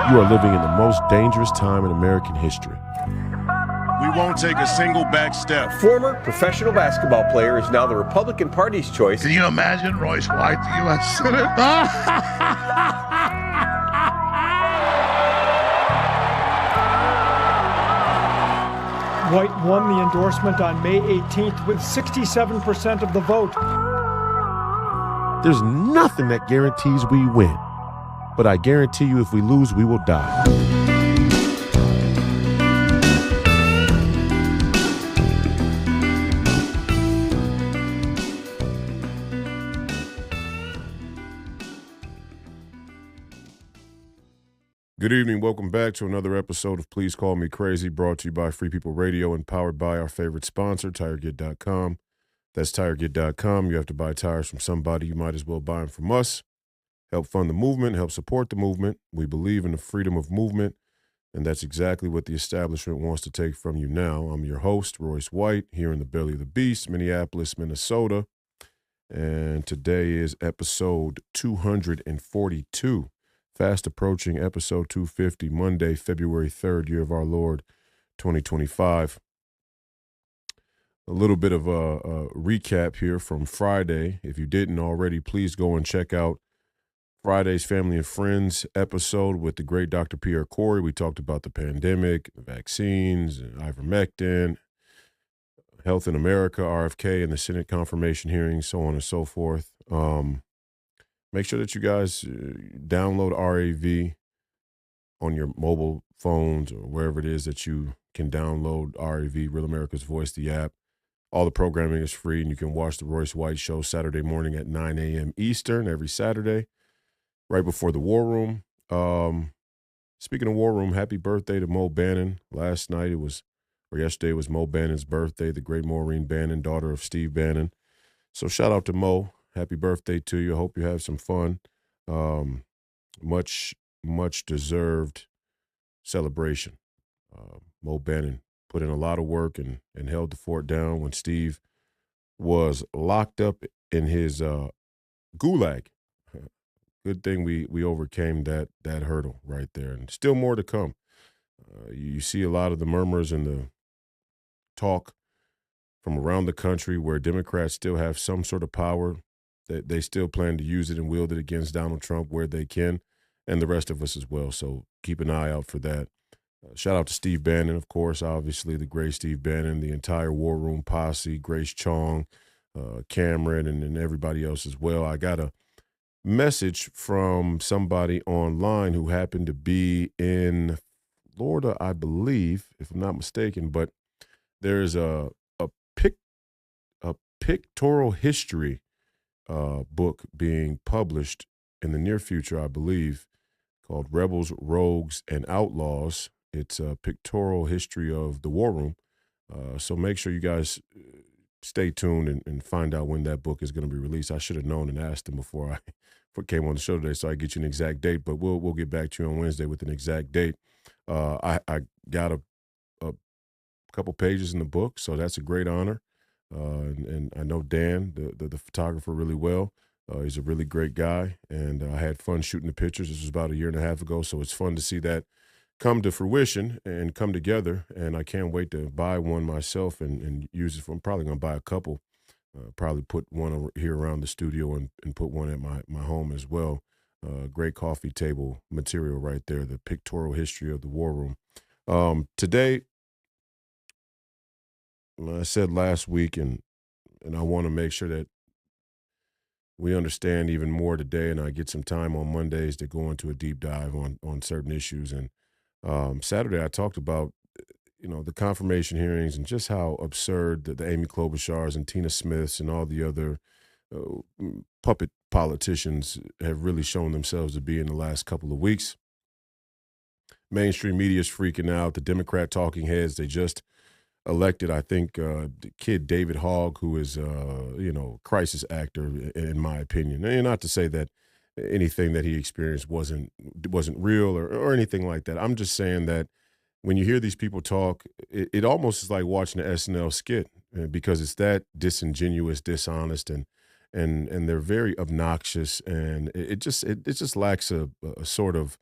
You are living in the most dangerous time in American history. We won't take a single back step. Former professional basketball player is now the Republican Party's choice. Can you imagine Royce White, the U.S. Senate? White won the endorsement on May 18th with 67% of the vote. There's nothing that guarantees we win, but I guarantee you if we lose, we will die. Good evening. Welcome back to another episode of Please Call Me Crazy, brought to you by Free People Radio and powered by our favorite sponsor, TireGet.com. That's TireGet.com. You have to buy tires from somebody. You might as well buy them from us. Help fund the movement. Help support the movement. We believe in the freedom of movement, and that's exactly what the establishment wants to take from you now. I'm your host, Royce White, here in the belly of the beast, Minneapolis, Minnesota, and today is episode 242. Fast approaching episode 250, Monday, February 3rd, year of our Lord, 2025. A little bit of a recap here from Friday. If you didn't already, please go and check out Friday's Family and Friends episode with the great Dr. Pierre Corey. We talked about the pandemic, the vaccines, ivermectin, Health in America, RFK, and the Senate confirmation hearings, so on and so forth. Make sure that you guys download RAV on your mobile phones or wherever it is that you can download RAV, Real America's Voice, the app. All the programming is free, and you can watch the Royce White Show Saturday morning at 9 a.m. Eastern every Saturday, right before the War Room. Speaking of War Room, happy birthday to Mo Bannon. Yesterday was Mo Bannon's birthday, the great Maureen Bannon, daughter of Steve Bannon. So shout out to Mo. Happy birthday to you. I hope you have some fun. Much deserved celebration. Mo Bannon put in a lot of work and held the fort down when Steve was locked up in his gulag. Good thing we overcame that hurdle right there, and still more to come. You see a lot of the murmurs and the talk from around the country where Democrats still have some sort of power. They still plan to use it and wield it against Donald Trump where they can, and the rest of us as well. So keep an eye out for that. Shout out to Steve Bannon, of course, obviously the great Steve Bannon, the entire War Room posse, Grace Chong, Cameron, and everybody else as well. I got a message from somebody online who happened to be in Florida, I believe, if I'm not mistaken, but there's a pictorial history book being published in the near future, I believe, called Rebels, Rogues, and Outlaws. It's a pictorial history of the War Room. So make sure you guys stay tuned and find out when that book is going to be released. I should have known and asked him before I came on the show today, so I get you an exact date, but we'll get back to you on Wednesday with an exact date. I got a couple pages in the book, so that's a great honor. And I know Dan, the photographer, really well. He's a really great guy, and I had fun shooting the pictures. This was about 1.5 years ago, so it's fun to see that come to fruition and come together, and I can't wait to buy one myself and use it. I'm probably going to buy a couple, probably put one here around the studio and put one at my home as well. Great coffee table material right there, the pictorial history of the War Room. Today, I said last week, and I want to make sure that we understand even more today, and I get some time on Mondays to go into a deep dive on certain issues. And Saturday I talked about, the confirmation hearings and just how absurd the Amy Klobuchars and Tina Smiths and all the other puppet politicians have really shown themselves to be in the last couple of weeks. Mainstream media is freaking out. The Democrat talking heads, they just elected, I think, the kid David Hogg, who is, crisis actor, in my opinion. And not to say that anything that he experienced wasn't real or anything like that. I'm just saying that when you hear these people talk, it almost is like watching an SNL skit because it's that disingenuous, dishonest, and they're very obnoxious, and it just lacks a sort of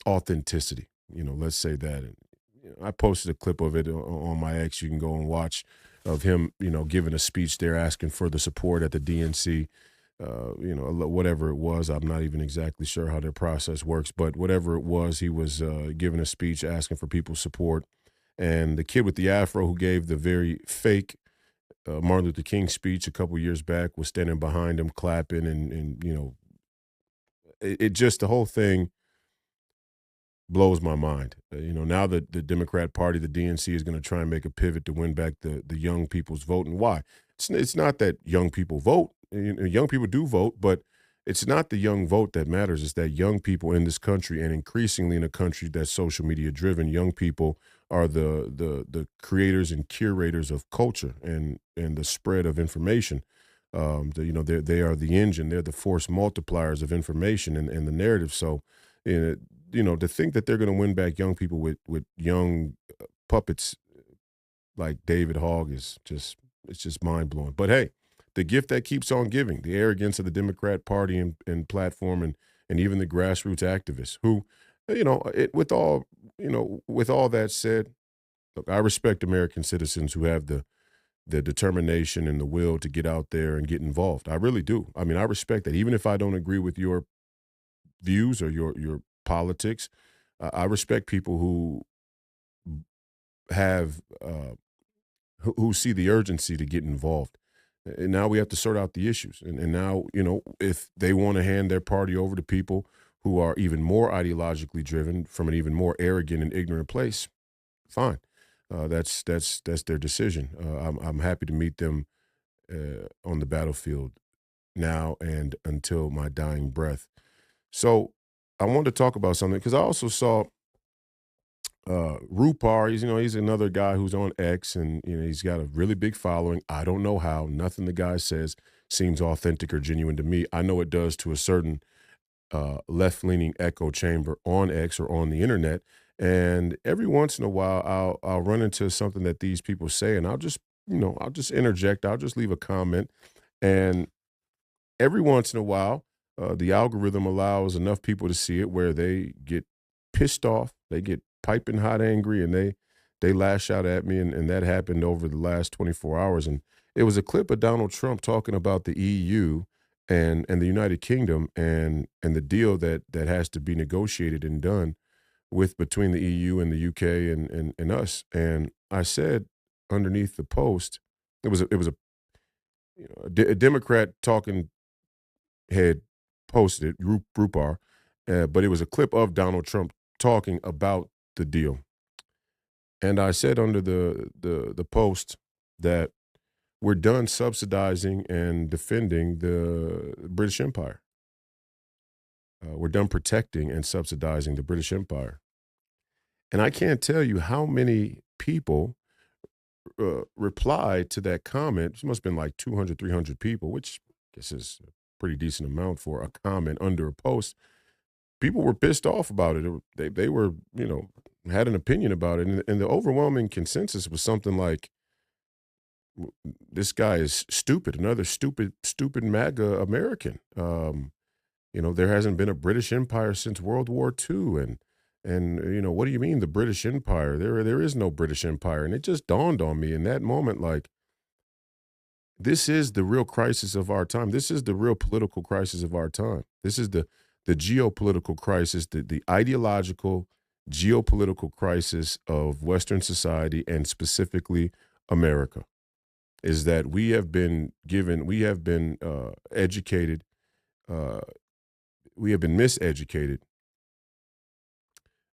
authenticity. Let's say that. And, I posted a clip of it on my ex. You can go and watch of him, giving a speech there asking for the support at the DNC. Whatever it was, I'm not even exactly sure how their process works, but whatever it was, he was giving a speech asking for people's support. And the kid with the afro who gave the very fake Martin Luther King speech a couple years back was standing behind him, clapping, and it just the whole thing blows my mind. Now the Democrat Party, the DNC, is going to try and make a pivot to win back the young people's vote. And why? It's not that young people vote. Young people do vote, but it's not the young vote that matters. It's that young people in this country, and increasingly in a country that's social media driven, young people are the creators and curators of culture and the spread of information. They are the engine. They're the force multipliers of information and the narrative. So, to think that they're going to win back young people with young puppets like David Hogg it's just mind blowing. But hey, the gift that keeps on giving, the arrogance of the Democrat Party and platform, and even the grassroots activists who, with all that said, look, I respect American citizens who have the determination and the will to get out there and get involved. I really do. I mean, I respect that. Even if I don't agree with your views or your politics, I respect people who have who see the urgency to get involved. And now we have to sort out the issues. And now, if they want to hand their party over to people who are even more ideologically driven from an even more arrogant and ignorant place, fine. That's their decision. I'm happy to meet them on the battlefield now and until my dying breath. So I wanted to talk about something because I also saw Rupar. He's another guy who's on X, and he's got a really big following. I don't know how. Nothing the guy says seems authentic or genuine to me. I know it does to a certain left-leaning echo chamber on X or on the internet. And every once in a while, I'll run into something that these people say, and I'll just interject. I'll just leave a comment, and every once in a while, the algorithm allows enough people to see it where they get pissed off, they get piping hot angry, and they lash out at me, and that happened over the last 24 hours. And it was a clip of Donald Trump talking about the EU and the United Kingdom and the deal that has to be negotiated and done between the EU and the UK and us. And I said underneath the post, it was a Democrat talking head posted it, Rupar, but it was a clip of Donald Trump talking about the deal. And I said under the post that we're done subsidizing and defending the British Empire. We're done protecting and subsidizing the British Empire. And I can't tell you how many people replied to that comment. It must have been like 200, 300 people, which I guess is a pretty decent amount for a comment under a post. People were pissed off about it. They were, had an opinion about it. And the overwhelming consensus was something like, this guy is stupid, another stupid MAGA American. There hasn't been a British Empire since World War II. And what do you mean the British Empire? There is no British Empire. And it just dawned on me in that moment, like, this is the real crisis of our time. This is the real political crisis of our time. This is the geopolitical crisis, the ideological geopolitical crisis of Western society, and specifically America, is that we have been educated, we have been miseducated,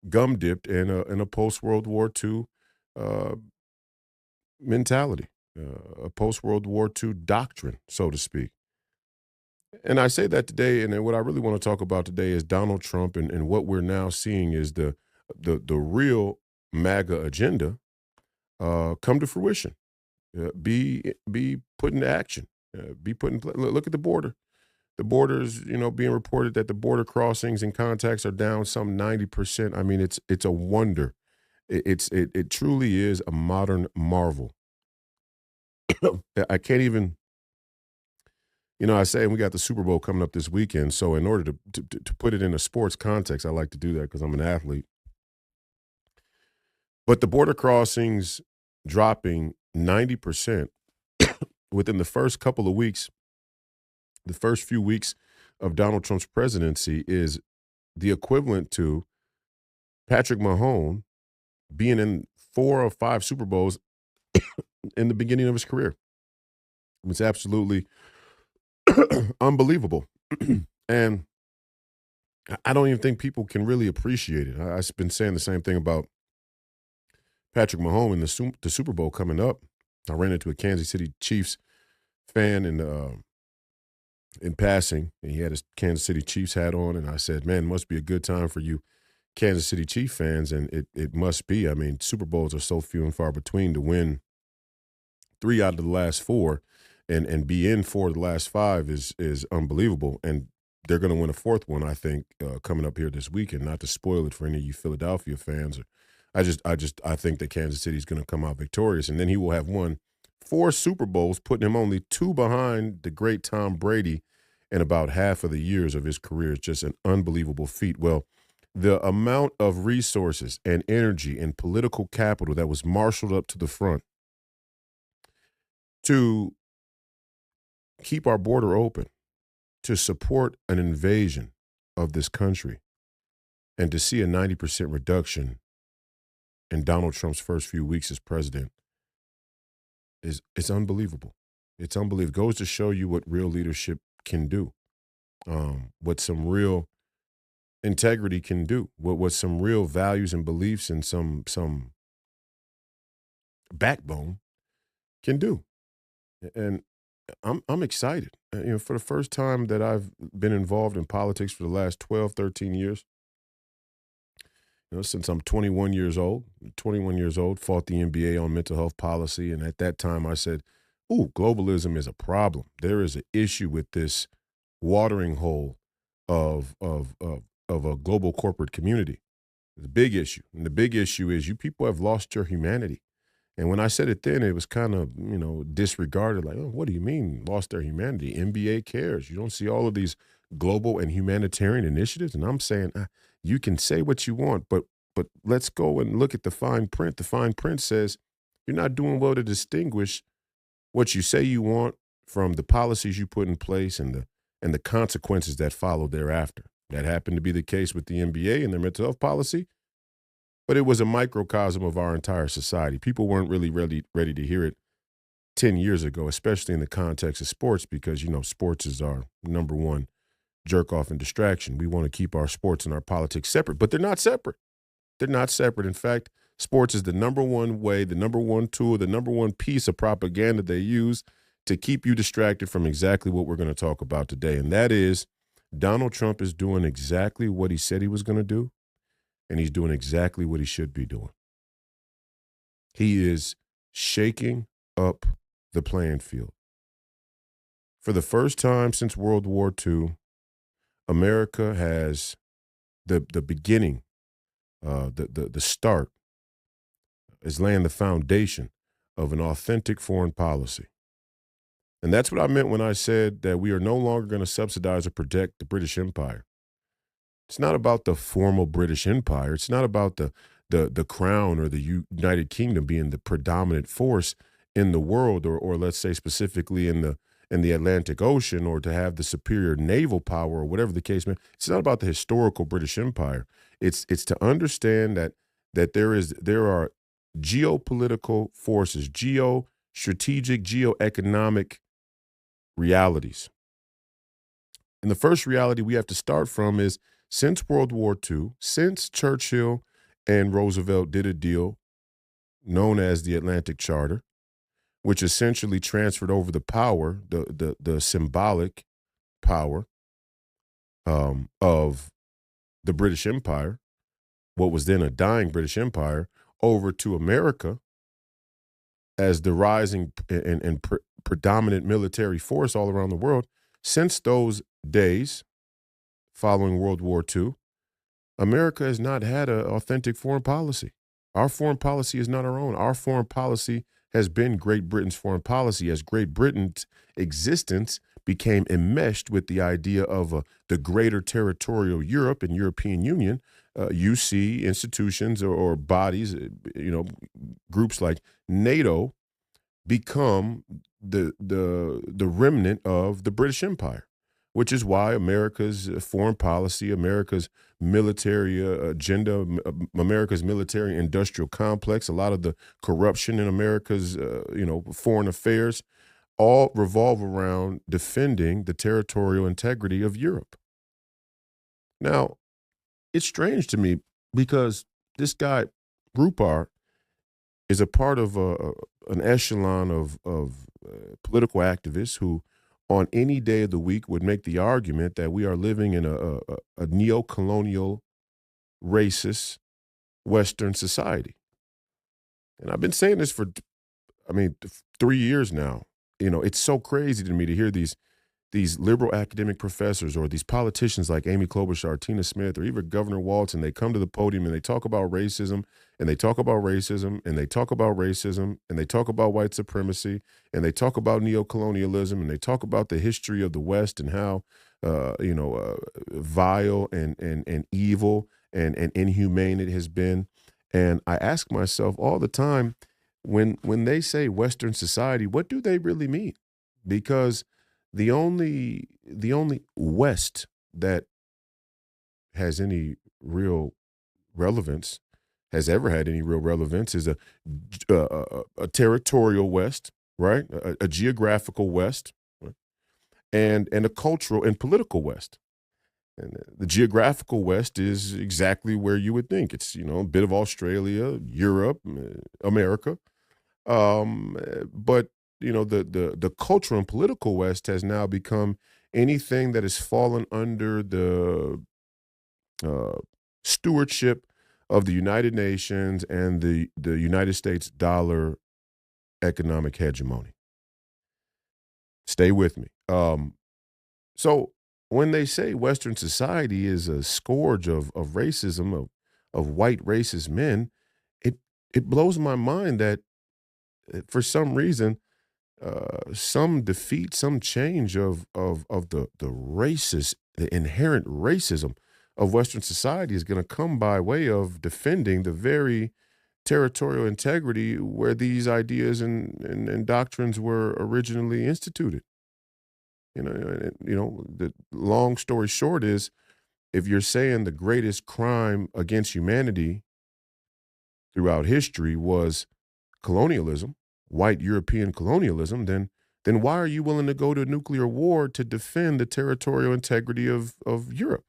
gum dipped in a post World War II mentality, a post World War II doctrine, so to speak. And I say that today, and then what I really want to talk about today is Donald Trump, and what we're now seeing is the real MAGA agenda come to fruition, be put into action, be put in. Look at the border. The borders, being reported that the border crossings and contacts are down some 90%. I mean, it's a wonder. It truly is a modern marvel. I can't even I say, and we got the Super Bowl coming up this weekend. So in order to put it in a sports context, I like to do that because I'm an athlete. But the border crossings dropping 90% within the first couple of weeks, the first few weeks of Donald Trump's presidency is the equivalent to Patrick Mahomes being in 4 or 5 Super Bowls in the beginning of his career. It's absolutely unbelievable. And I don't even think people can really appreciate it. I've been saying the same thing about Patrick Mahomes and the Super Bowl coming up. I ran into a Kansas City Chiefs fan in passing, and he had his Kansas City Chiefs hat on, and I said, man, it must be a good time for you Kansas City Chiefs fans, and it must be. I mean, Super Bowls are so few and far between. To win 3 out of the last 4 and be in 4 of the last 5 is unbelievable, and they're going to win a 4th one, I think, coming up here this weekend. Not to spoil it for any of you Philadelphia fans. I think that Kansas City is going to come out victorious, and then he will have won 4 Super Bowls, putting him only 2 behind the great Tom Brady in about half of the years of his career. It's just an unbelievable feat. Well, the amount of resources and energy and political capital that was marshaled up to the front to keep our border open, to support an invasion of this country, and to see a 90% reduction in Donald Trump's first few weeks as president is unbelievable. It's unbelievable. It goes to show you what real leadership can do, what some real integrity can do, what some real values and beliefs and some backbone can do. And I'm excited. For the first time that I've been involved in politics for the last 12, 13 years, since I'm 21 years old, fought the NBA on mental health policy. And at that time I said, ooh, globalism is a problem. There is an issue with this watering hole of a global corporate community. It's a big issue. And the big issue is you people have lost your humanity. And when I said it then, it was kind of, disregarded. Like, oh, what do you mean lost their humanity? NBA cares. You don't see all of these global and humanitarian initiatives. And I'm saying you can say what you want, but let's go and look at the fine print. The fine print says you're not doing well to distinguish what you say you want from the policies you put in place and the consequences that follow thereafter. That happened to be the case with the NBA and their mental health policy, but it was a microcosm of our entire society. People weren't really ready to hear it 10 years ago, especially in the context of sports, because, sports is our number one jerk off and distraction. We want to keep our sports and our politics separate, but they're not separate. They're not separate. In fact, sports is the number one way, the number one tool, the number one piece of propaganda they use to keep you distracted from exactly what we're going to talk about today. And that is Donald Trump is doing exactly what he said he was going to do, and he's doing exactly what he should be doing. He is shaking up the playing field. For the first time since World War II, America has the beginning, the start, is laying the foundation of an authentic foreign policy. And that's what I meant when I said that we are no longer going to subsidize or protect the British Empire. It's not about the formal British Empire. It's not about the crown or the United Kingdom being the predominant force in the world, or let's say specifically in the Atlantic Ocean, or to have the superior naval power, or whatever the case may be. It's not about the historical British Empire. It's to understand that there are geopolitical forces, geostrategic, geoeconomic realities. And the first reality we have to start from is, since World War II, since Churchill and Roosevelt did a deal known as the Atlantic Charter, which essentially transferred over the power, the symbolic power of the British Empire, what was then a dying British Empire, over to America as the rising and predominant military force all around the world. Since those days, following World War II, America has not had an authentic foreign policy. Our foreign policy is not our own. Our foreign policy has been Great Britain's foreign policy, as Great Britain's existence became enmeshed with the idea of the greater territorial Europe and European Union, you see institutions or bodies, groups like NATO become the remnant of the British Empire, which is why America's foreign policy, America's military agenda, America's military industrial complex, a lot of the corruption in America's foreign affairs, all revolve around defending the territorial integrity of Europe. Now, it's strange to me because this guy Rupar is a part of an echelon of political activists who, on any day of the week, would make the argument that we are living in a neo-colonial, racist Western society. And I've been saying this for, 3 years now. It's so crazy to me to hear these liberal academic professors or these politicians like Amy Klobuchar, Tina Smith, or even Governor Walz, and they come to the podium and they talk about racism, and they talk about racism, and they talk about racism, and they talk about white supremacy, and they talk about neocolonialism, and they talk about the history of the West and how, vile and evil and inhumane it has been. And I ask myself all the time, when they say Western society, what do they really mean? Because the only West that has any real relevance, has ever had any real relevance, is a territorial West, right? A geographical West, right? and a cultural and political West. And the geographical West is exactly where you would think. It's a bit of Australia, Europe, America. But the cultural and political West has now become anything that has fallen under the stewardship of the United Nations and the United States dollar economic hegemony. Stay with me. So when they say Western society is a scourge of racism, of white racist men, it blows my mind that for some reason, some defeat, some change of the racist, the inherent racism of Western society is going to come by way of defending the very territorial integrity where these ideas and doctrines were originally instituted. The long story short is, if you're saying the greatest crime against humanity throughout history was colonialism, white European colonialism, then why are you willing to go to nuclear war to defend the territorial integrity of Europe?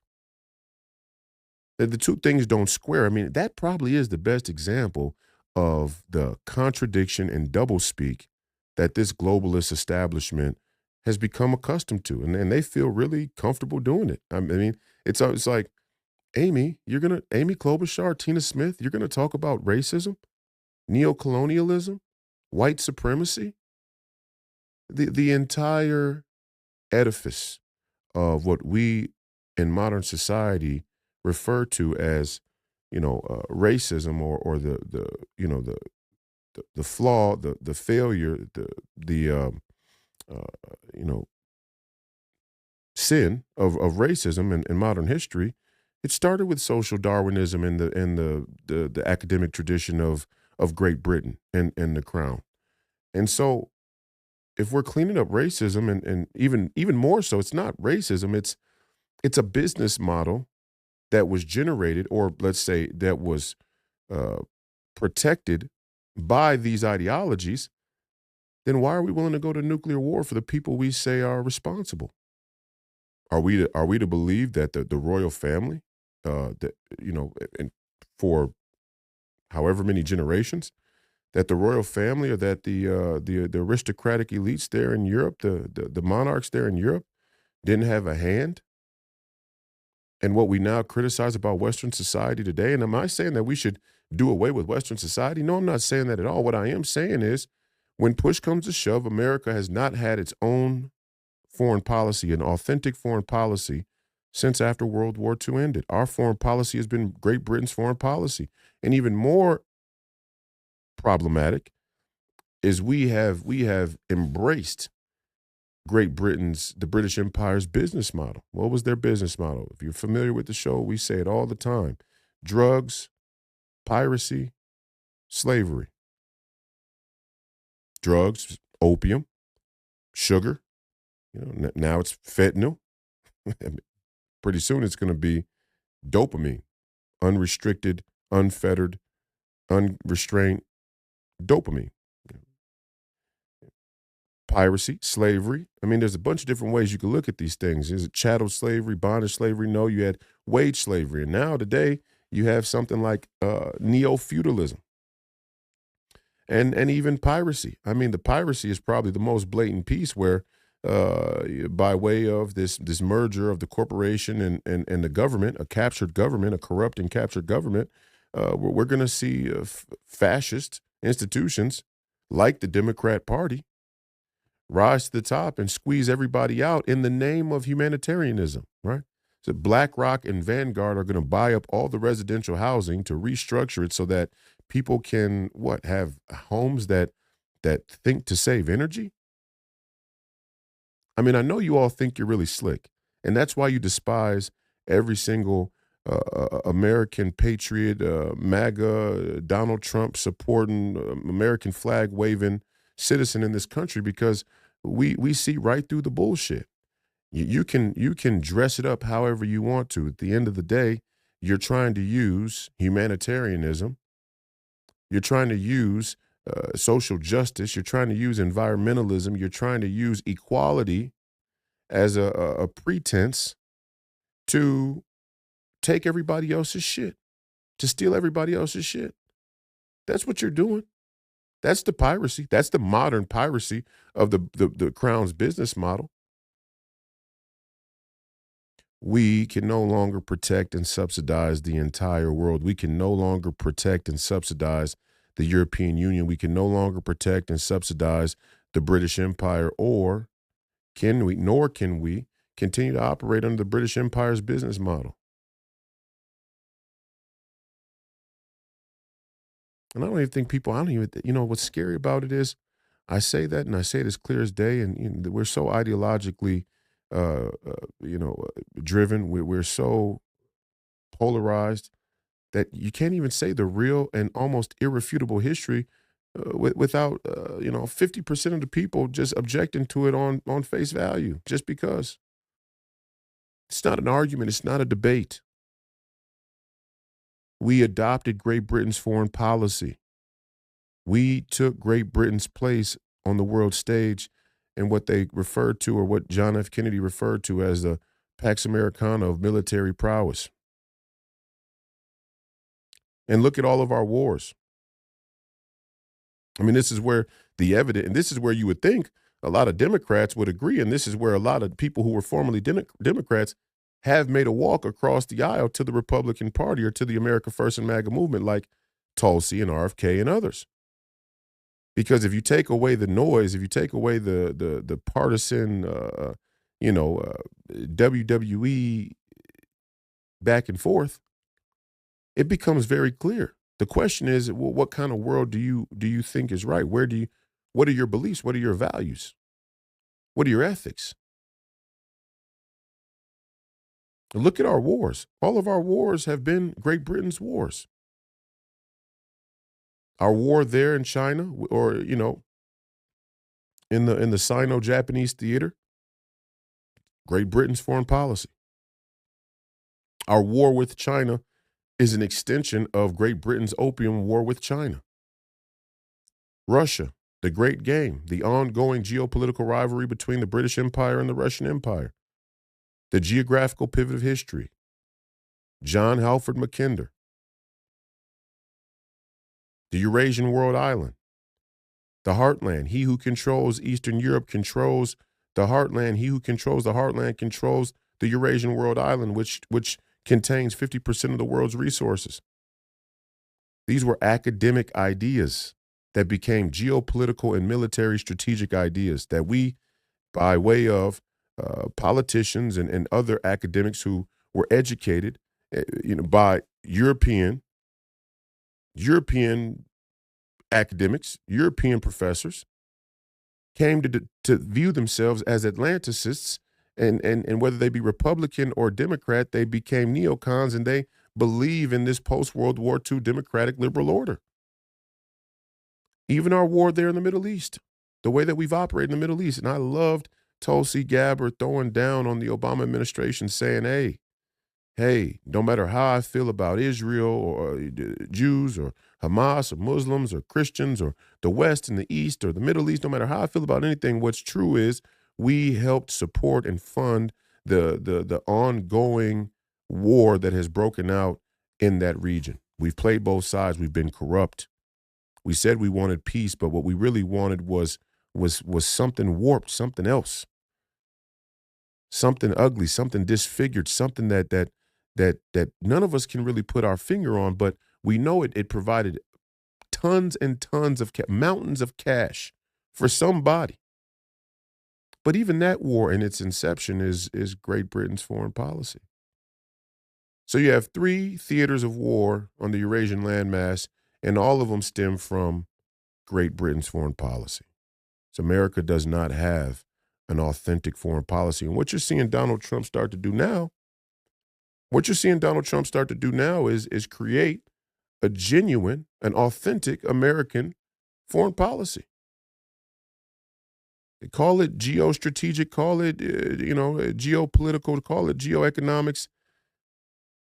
The two things don't square. That probably is the best example of the contradiction and doublespeak that this globalist establishment has become accustomed to, and they feel really comfortable doing it. It's like, Amy Klobuchar, Tina Smith, you're gonna talk about racism, neocolonialism, white supremacy, the entire edifice of what we in modern society refer to as, racism or the flaw, the failure, the sin of racism in modern history. It started with social Darwinism in the academic tradition of Great Britain and the Crown. And so if we're cleaning up racism and even more so, it's not racism, it's a business model that was generated, or let's say that was protected by these ideologies, then why are we willing to go to nuclear war for the people we say are responsible? Are we to believe that the royal family, and for however many generations, that the royal family or that the aristocratic elites there in Europe, the monarchs there in Europe, didn't have a hand in what we now criticize about Western society today? And am I saying that we should do away with Western society? No, I'm not saying that at all. What I am saying is, when push comes to shove, America has not had its own foreign policy, an authentic foreign policy, since after World War II ended. Our foreign policy has been Great Britain's foreign policy. And even more problematic is we have embraced the British Empire's business model. What was their business model? If you're familiar with the show, we say it all the time. Drugs, piracy, slavery. Drugs, opium, sugar. Now it's fentanyl. Pretty soon it's going to be dopamine, unrestricted, unfettered, unrestrained dopamine. Piracy, slavery. I mean, there's a bunch of different ways you can look at these things. Is it chattel slavery, bondage slavery? No, you had wage slavery. And now today you have something like neo-feudalism and even piracy. I mean, the piracy is probably the most blatant piece where by way of this merger of the corporation and the government, a captured government, a corrupt and captured government, we're going to see fascist institutions like the Democrat Party rise to the top and squeeze everybody out in the name of humanitarianism, right? So BlackRock and Vanguard are going to buy up all the residential housing to restructure it so that people can, have homes that think to save energy? I mean, I know you all think you're really slick, and that's why you despise every single American patriot, MAGA, Donald Trump supporting, American flag waving citizen in this country, because we see right through the bullshit. You can dress it up however you want to. At the end of the day, you're trying to use humanitarianism. You're trying to use social justice. You're trying to use environmentalism. You're trying to use equality as a pretense to take everybody else's shit, to steal everybody else's shit. That's what you're doing. That's the piracy. That's the modern piracy of the Crown's business model. We can no longer protect and subsidize the entire world. We can no longer protect and subsidize the European Union. We can no longer protect and subsidize the British Empire, nor can we continue to operate under the British Empire's business model. And I don't even think what's scary about it is I say that and I say it as clear as day, and we're so ideologically, driven. We're so polarized that you can't even say the real and almost irrefutable history without 50% of the people just objecting to it on face value, just because. It's not an argument. It's not a debate. We adopted Great Britain's foreign policy. We took Great Britain's place on the world stage in what they referred to, or what John F. Kennedy referred to as the Pax Americana of military prowess. And look at all of our wars. I mean, this is where and this is where you would think a lot of Democrats would agree, and this is where a lot of people who were formerly Democrats have made a walk across the aisle to the Republican Party or to the America First and MAGA movement, like Tulsi and RFK and others. Because if you take away the noise, if you take away the partisan, WWE back and forth, it becomes very clear. The question is, well, what kind of world do you think is right? What are your beliefs? What are your values? What are your ethics? Look at our wars. All of our wars have been Great Britain's wars. Our war there in China, or in the Sino-Japanese theater, Great Britain's foreign policy. Our war with China is an extension of Great Britain's opium war with China. Russia, the Great Game, the ongoing geopolitical rivalry between the British Empire and the Russian Empire. The geographical pivot of history. John Halford Mackinder. The Eurasian world island. The heartland. He who controls Eastern Europe controls the heartland. He who controls the heartland controls the Eurasian world island, which contains 50% of the world's resources. These were academic ideas that became geopolitical and military strategic ideas that we, by way of politicians and other academics who were educated, by European academics, European professors, came to view themselves as Atlanticists, and whether they be Republican or Democrat, they became neocons, and they believe in this post-World War II democratic liberal order. Even our war there in the Middle East, the way that we've operated in the Middle East. And I loved Tulsi Gabbard throwing down on the Obama administration saying, hey, no matter how I feel about Israel or Jews or Hamas or Muslims or Christians or the West and the East or the Middle East, no matter how I feel about anything, what's true is we helped support and fund the ongoing war that has broken out in that region. We've played both sides. We've been corrupt. We said we wanted peace, but what we really wanted was something warped, something else, something ugly, something disfigured, something that none of us can really put our finger on, but we know it provided tons and tons of mountains of cash for somebody. But even that war in its inception is Great Britain's foreign policy. So you have 3 theaters of war on the Eurasian landmass, and all of them stem from Great Britain's foreign policy. So America does not have an authentic foreign policy. And what you're seeing Donald Trump start to do now, is create a genuine, an authentic American foreign policy. They call it geostrategic, call it, geopolitical, call it geoeconomics.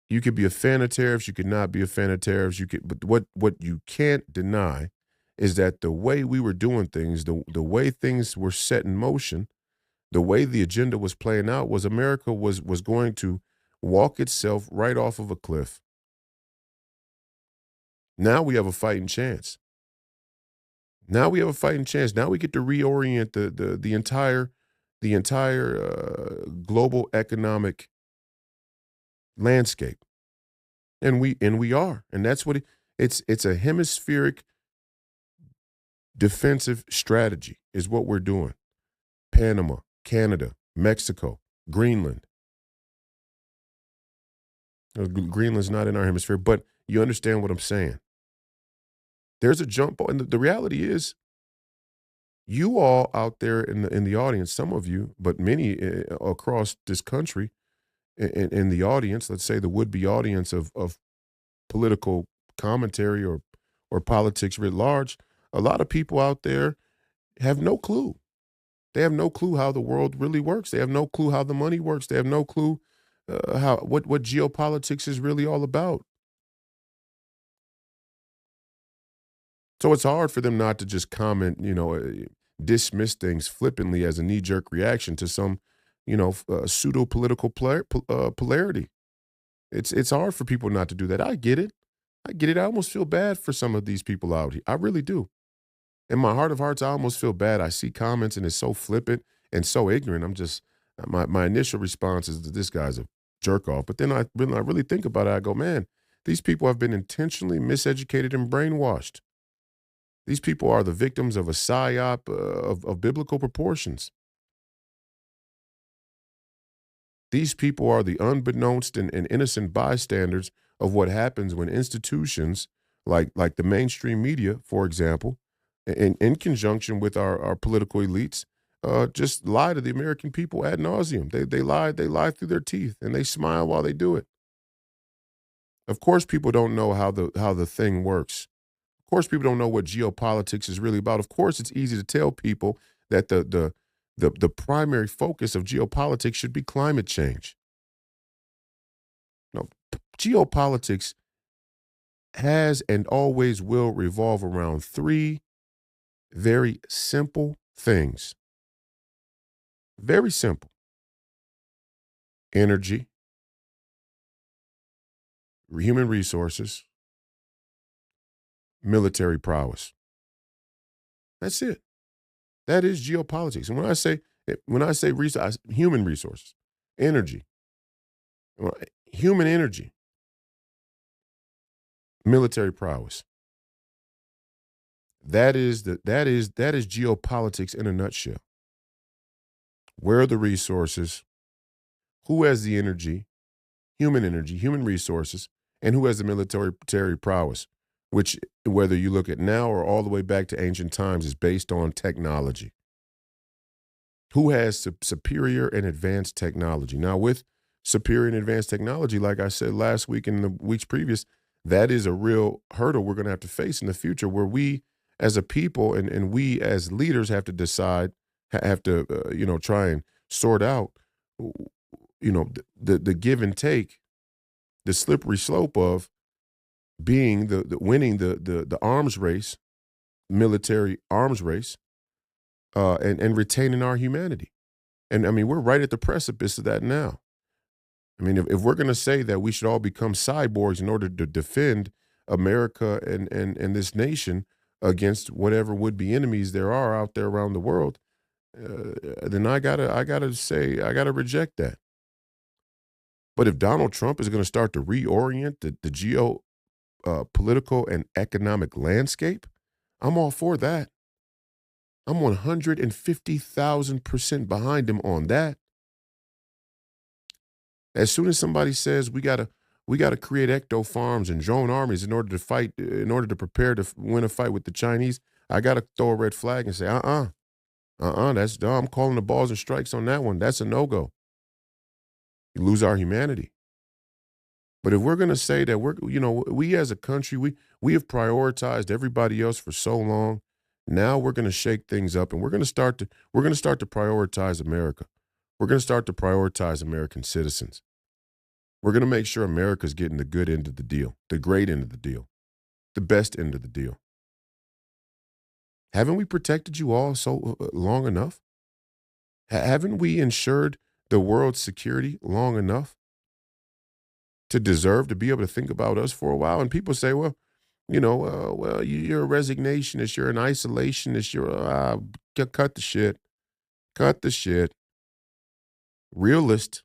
You could be a fan of tariffs. You could not be a fan of tariffs. But what you can't deny is that the way we were doing things, the way things were set in motion, the way the agenda was playing out was America was going to walk itself right off of a cliff. Now we have a fighting chance. Now we get to reorient the entire global economic landscape. And we are. And that's what it's a hemispheric defensive strategy is what we're doing. Panama, Canada, Mexico, Greenland. Greenland's not in our hemisphere, but you understand what I'm saying. There's a jump ball. And the reality is, you all out there in the audience, some of you, but many across this country, in the audience, let's say the would-be audience of political commentary or politics writ large, a lot of people out there have no clue. They have no clue how the world really works. They have no clue how the money works. They have no clue what geopolitics is really all about. So it's hard for them not to just comment, dismiss things flippantly as a knee-jerk reaction to some, pseudo-political polarity. It's hard for people not to do that. I get it. I almost feel bad for some of these people out here. I really do. In my heart of hearts, I almost feel bad. I see comments and it's so flippant and so ignorant. I'm just, my initial response is that this guy's a jerk off. But then I really think about it. I go, man, these people have been intentionally miseducated and brainwashed. These people are the victims of a psyop of biblical proportions. These people are the unbeknownst and innocent bystanders of what happens when institutions like the mainstream media, for example, in conjunction with our political elites, just lie to the American people ad nauseum. They lie through their teeth, and they smile while they do it. Of course, people don't know how the thing works. Of course, people don't know what geopolitics is really about. Of course, it's easy to tell people that the primary focus of geopolitics should be climate change. No, geopolitics has and always will revolve around 3 very simple things. Very simple. Energy, human resources, military prowess. That's it. That is geopolitics. And when I say human resources, energy, human energy, military prowess. That is geopolitics in a nutshell. Where are the resources? Who has the energy, human resources, and who has the military prowess? Which, whether you look at now or all the way back to ancient times, is based on technology. Who has superior and advanced technology? Now, with superior and advanced technology, like I said last week and the weeks previous, that is a real hurdle we're going to have to face in the future, where we as a people and we as leaders have to decide, have to, try and sort out, the give and take, the slippery slope of being the winning the arms race, military arms race, and retaining our humanity. And I mean, we're right at the precipice of that now. I mean, if we're going to say that we should all become cyborgs in order to defend America and this nation against whatever would-be enemies there are out there around the world, then I gotta say, I gotta reject that. But if Donald Trump is going to start to reorient the political and economic landscape, I'm all for that. I'm 150,000% behind him on that. As soon as somebody says we gotta create ecto farms and drone armies in order to fight, in order to prepare to win a fight with the Chinese, I gotta throw a red flag and say, that's dumb. I'm calling the balls and strikes on that one. That's a no-go. You lose our humanity. But if we're gonna say that we as a country, we have prioritized everybody else for so long. Now we're gonna shake things up and we're gonna start to prioritize America. We're going to start to prioritize American citizens. We're going to make sure America's getting the good end of the deal, the great end of the deal, the best end of the deal. Haven't we protected you all so long enough? Haven't we ensured the world's security long enough to deserve to be able to think about us for a while? And people say, well, you're a resignationist, you're an isolationist, cut the shit. Cut the shit. Realist,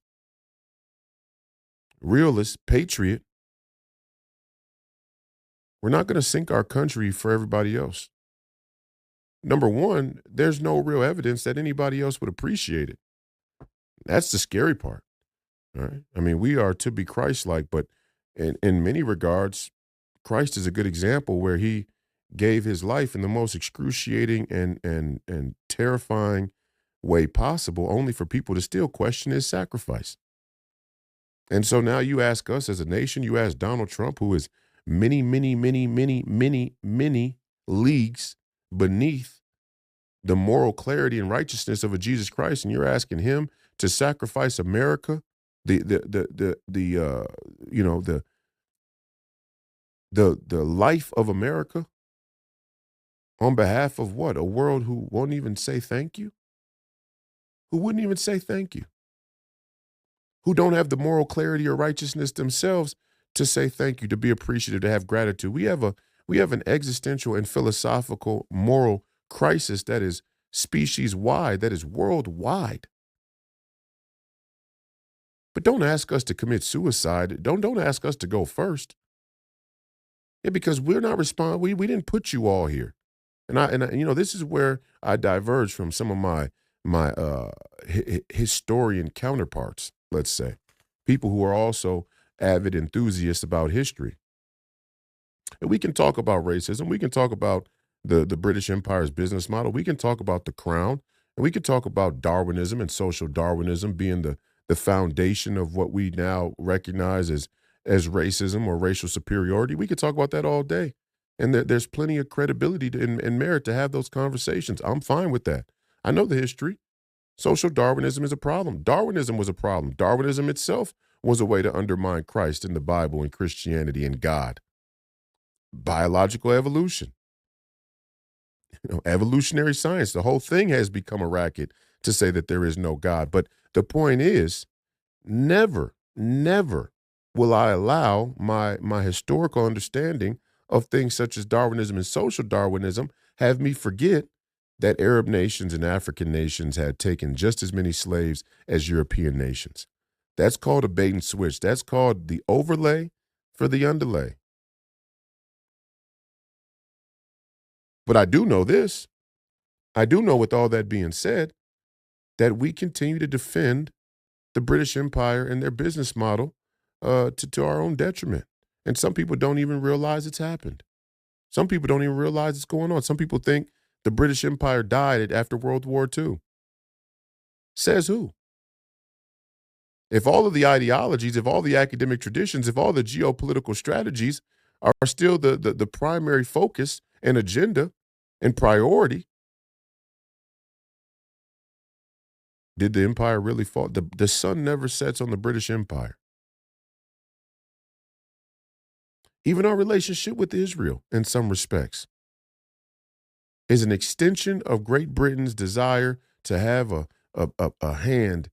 patriot. We're not going to sink our country for everybody else. Number one, there's no real evidence that anybody else would appreciate it. That's the scary part. All right. I mean, we are to be Christ-like, but in many regards, Christ is a good example where he gave his life in the most excruciating and terrifying way possible, only for people to still question his sacrifice. And so now you ask us as a nation, you ask Donald Trump, who is many leagues beneath the moral clarity and righteousness of a Jesus Christ, and you're asking him to sacrifice America, the life of America, on behalf of what? A world who won't even say thank you? Who wouldn't even say thank you, who don't have the moral clarity or righteousness themselves to say thank you, to be appreciative, to have gratitude. We have an existential and philosophical moral crisis that is species-wide, that is worldwide. But don't ask us to commit suicide. Don't ask us to go first. Yeah, because we're not responsible. We didn't put you all here. And this is where I diverge from some of my historian counterparts, let's say, people who are also avid enthusiasts about history. And we can talk about racism. We can talk about the British Empire's business model. We can talk about the crown. And we can talk about Darwinism and social Darwinism being the foundation of what we now recognize as racism or racial superiority. We could talk about that all day. And there's plenty of credibility and merit to have those conversations. I'm fine with that. I know the history. Social Darwinism is a problem. Darwinism was a problem. Darwinism itself was a way to undermine Christ and the Bible and Christianity and God. Biological evolution. Evolutionary science. The whole thing has become a racket to say that there is no God. But the point is, never will I allow my historical understanding of things such as Darwinism and social Darwinism have me forget that Arab nations and African nations had taken just as many slaves as European nations. That's called a bait and switch. That's called the overlay for the underlay. But I do know this. I do know, with all that being said, that we continue to defend the British Empire and their business model to our own detriment. And some people don't even realize it's happened. Some people don't even realize it's going on. Some people think the British Empire died after World War II. Says who? If all of the ideologies, if all the academic traditions, if all the geopolitical strategies are still the primary focus and agenda and priority, did the empire really fall? The sun never sets on the British Empire. Even our relationship with Israel, in some respects, is an extension of Great Britain's desire to have a hand,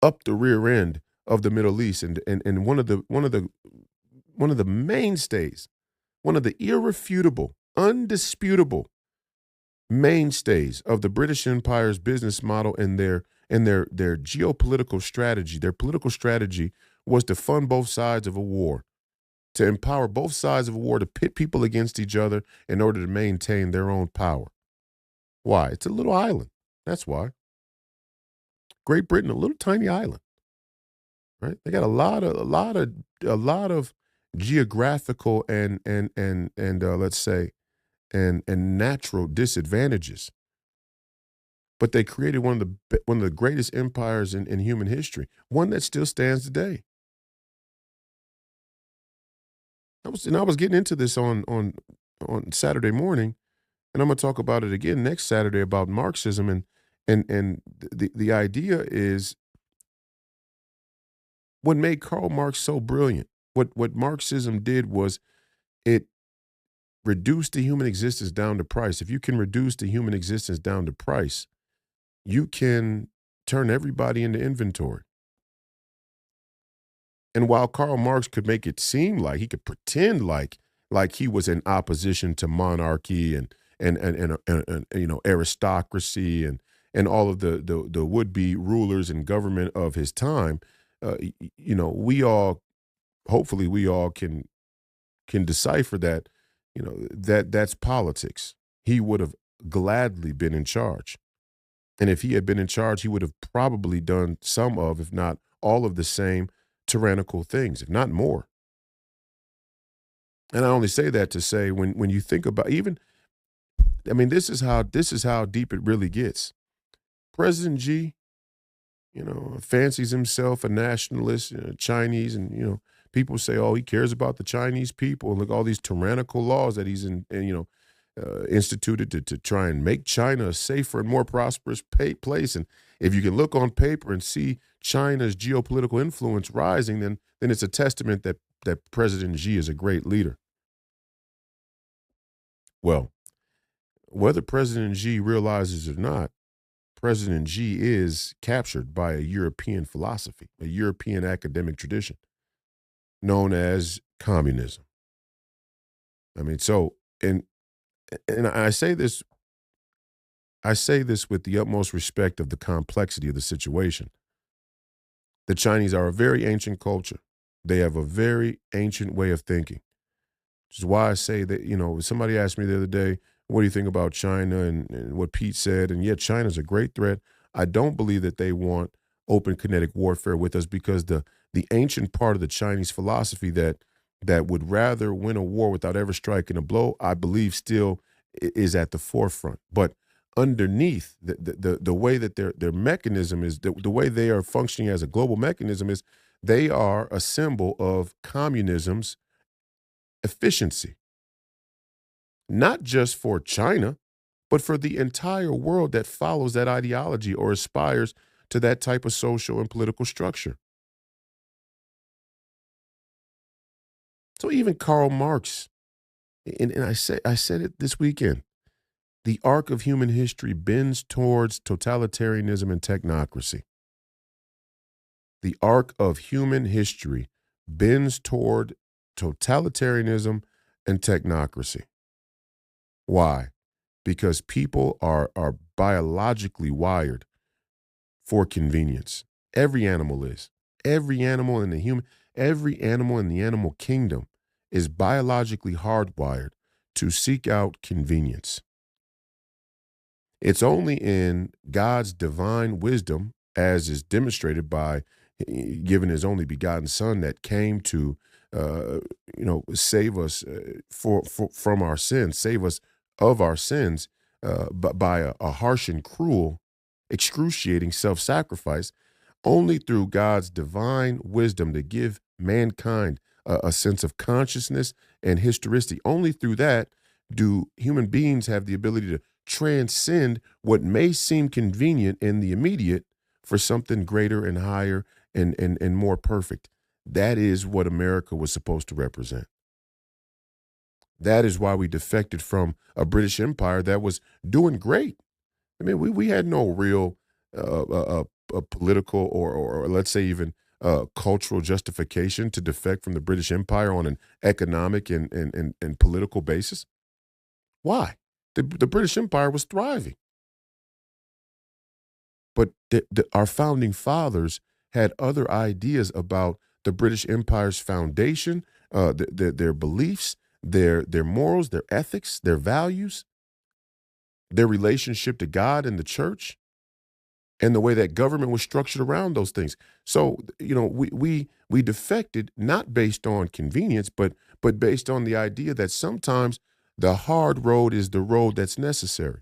up the rear end of the Middle East, and one of the mainstays, one of the irrefutable, undisputable mainstays of the British Empire's business model and their geopolitical strategy. Their political strategy was to fund both sides of a war, to empower both sides of a war, to pit people against each other in order to maintain their own power. Why? It's a little island. That's why. Great Britain, a little tiny island, right? They got a lot of geographical and let's say and natural disadvantages. But they created one of the greatest empires in human history, one that still stands today. I was getting into this on Saturday morning, and I'm gonna talk about it again next Saturday about Marxism and the idea is what made Karl Marx so brilliant. What Marxism did was it reduced the human existence down to price. If you can reduce the human existence down to price, you can turn everybody into inventory. And while Karl Marx could make it seem like he could pretend like he was in opposition to monarchy and aristocracy and all of the would-be rulers and government of his time, we all hopefully we all can decipher that, that's politics. He would have gladly been in charge. And if he had been in charge, he would have probably done some of, if not all of the same tyrannical things, if not more. And I only say that to say when you think about this is how deep it really gets. President Xi, fancies himself a nationalist, Chinese, and people say, oh, he cares about the Chinese people, and look all these tyrannical laws that he's instituted to try and make China a safer and more prosperous place. And if you can look on paper and see China's geopolitical influence rising, then it's a testament that President Xi is a great leader. Well, whether President Xi realizes it or not, President Xi is captured by a European philosophy, a European academic tradition known as communism. And I say this with the utmost respect of the complexity of the situation. The Chinese are a very ancient culture. They have a very ancient way of thinking, which is why I say that, somebody asked me the other day, what do you think about China and what Pete said? And yet China's a great threat. I don't believe that they want open kinetic warfare with us because the ancient part of the Chinese philosophy that would rather win a war without ever striking a blow, I believe still is at the forefront. But underneath the way that their mechanism is, the way they are functioning as a global mechanism is they are a symbol of communism's efficiency. Not just for China, but for the entire world that follows that ideology or aspires to that type of social and political structure. So even Karl Marx, and I said it this weekend, the arc of human history bends towards totalitarianism and technocracy. The arc of human history bends toward totalitarianism and technocracy. Why? Because people are biologically wired for convenience. Every animal is. Every animal in the animal kingdom is biologically hardwired to seek out convenience. It's only in God's divine wisdom, as is demonstrated by giving his only begotten son that came to, save us from our sins, save us of our sins, but by a harsh and cruel excruciating self-sacrifice, only through God's divine wisdom to give mankind a sense of consciousness and historicity. Only through that do human beings have the ability to transcend what may seem convenient in the immediate for something greater and higher and more perfect. That is what America was supposed to represent. That is why we defected from a British Empire that was doing great. I mean, we had no real political or let's say even cultural justification to defect from the British Empire on an economic and political basis. Why? The British Empire was thriving. But our founding fathers had other ideas about the British Empire's foundation, their beliefs, their morals, their ethics, their values, their relationship to God and the church, and the way that government was structured around those things. So, we defected not based on convenience, but based on the idea that sometimes the hard road is the road that's necessary.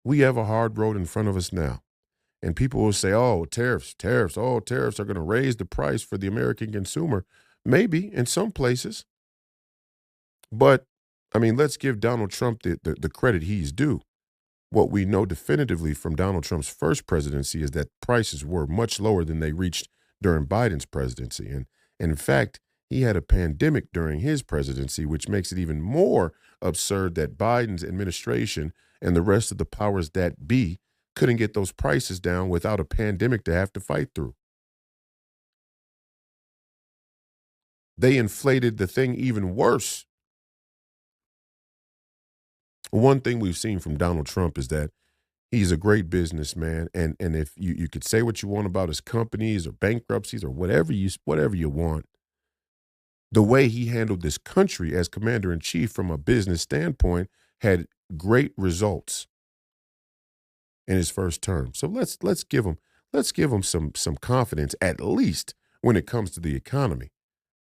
We have a hard road in front of us now. And people will say, oh, tariffs, tariffs are going to raise the price for the American consumer. Maybe in some places. But, I mean, let's give Donald Trump the credit he's due. What we know definitively from Donald Trump's first presidency is that prices were much lower than they reached during Biden's presidency. And in fact, he had a pandemic during his presidency, which makes it even more absurd that Biden's administration and the rest of the powers that be couldn't get those prices down without a pandemic to have to fight through. They inflated the thing even worse. One thing we've seen from Donald Trump is that he's a great businessman, and if you could say what you want about his companies or bankruptcies or whatever you want, the way he handled this country as commander-in-chief from a business standpoint had great results in his first term. So let's give him some confidence, at least when it comes to the economy.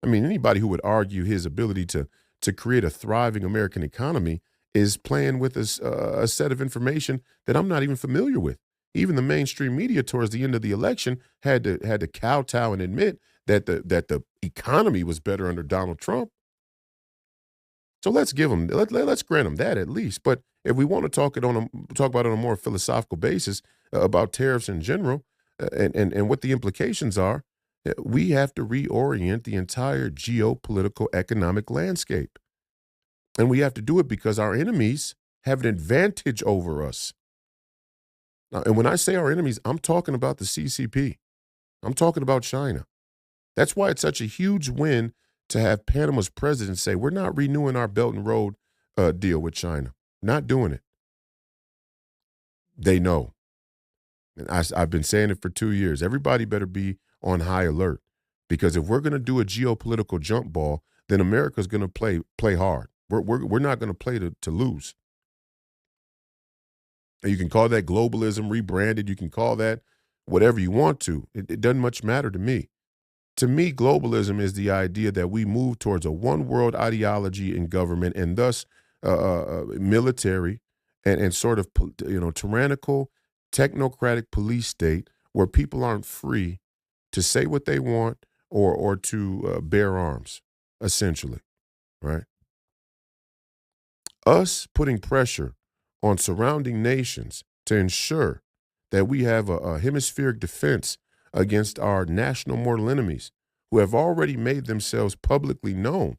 I mean, anybody who would argue his ability to create a thriving American economy is playing with a set of information that I'm not even familiar with. Even the mainstream media towards the end of the election had to kowtow and admit that the economy was better under Donald Trump. So let's grant him that at least. But if we want to talk about it on a more philosophical basis about tariffs in general and what the implications are, we have to reorient the entire geopolitical economic landscape. And we have to do it because our enemies have an advantage over us. Now, and when I say our enemies, I'm talking about the CCP. I'm talking about China. That's why it's such a huge win to have Panama's president say, we're not renewing our Belt and Road deal with China. Not doing it. They know. And I've been saying it for 2 years. Everybody better be on high alert, because if we're going to do a geopolitical jump ball, then America's going to play hard. We're not going to play to lose. And you can call that globalism rebranded. You can call that whatever you want to. It doesn't much matter to me. To me, globalism is the idea that we move towards a one world ideology in government, and thus military and sort of tyrannical, technocratic police state where people aren't free to say what they want or to bear arms, essentially, right? Us putting pressure on surrounding nations to ensure that we have a hemispheric defense against our national mortal enemies who have already made themselves publicly known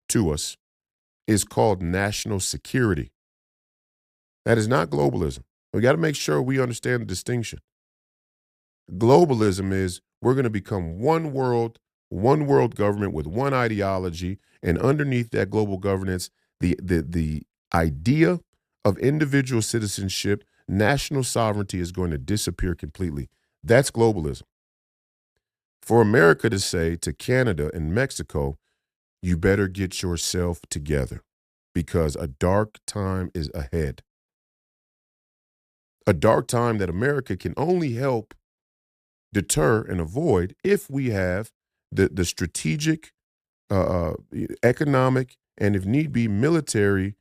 to us is called national security. That is not globalism. We got to make sure we understand the distinction. Globalism is we're going to become one world government with one ideology, and underneath that global governance, the idea of individual citizenship, national sovereignty is going to disappear completely. That's globalism. For America to say to Canada and Mexico, you better get yourself together because a dark time is ahead. A dark time that America can only help deter and avoid if we have the strategic, economic, and if need be, military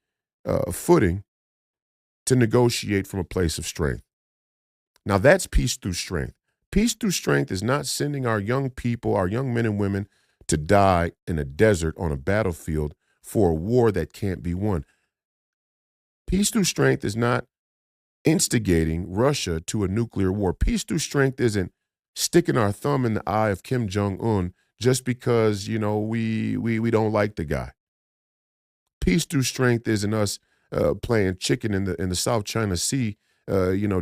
footing to negotiate from a place of strength. Now that's peace through strength. Peace through strength is not sending our young people, our young men and women, to die in a desert on a battlefield for a war that can't be won. Peace through strength is not instigating Russia to a nuclear war. Peace through strength isn't sticking our thumb in the eye of Kim Jong-un just because, we don't like the guy. Peace through strength isn't us playing chicken in the South China Sea,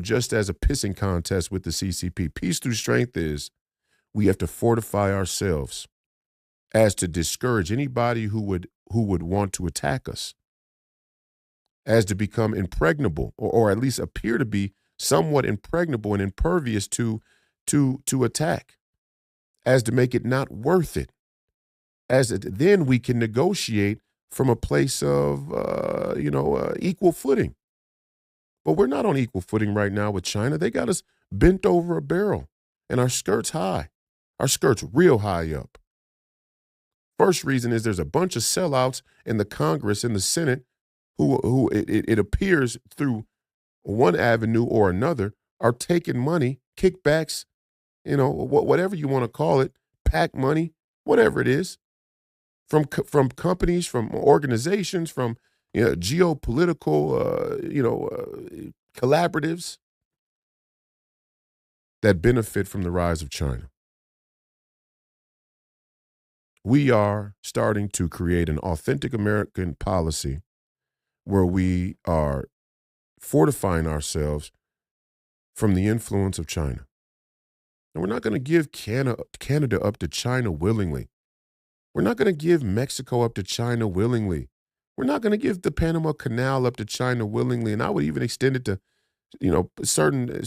just as a pissing contest with the CCP. Peace through strength is we have to fortify ourselves as to discourage anybody who would want to attack us, as to become impregnable or at least appear to be somewhat impregnable and impervious to attack, as to make it not worth it, then we can negotiate from a place of, equal footing. But we're not on equal footing right now with China. They got us bent over a barrel and our skirts high, our skirts real high up. First reason is there's a bunch of sellouts in the Congress and the Senate who it appears through one avenue or another are taking money, kickbacks, whatever you want to call it, PAC money, whatever it is, from companies, from organizations, from geopolitical, collaboratives that benefit from the rise of China. We are starting to create an authentic American policy where we are fortifying ourselves from the influence of China. And we're not going to give Canada up to China willingly. We're not going to give Mexico up to China willingly. We're not going to give the Panama Canal up to China willingly. And I would even extend it to, certain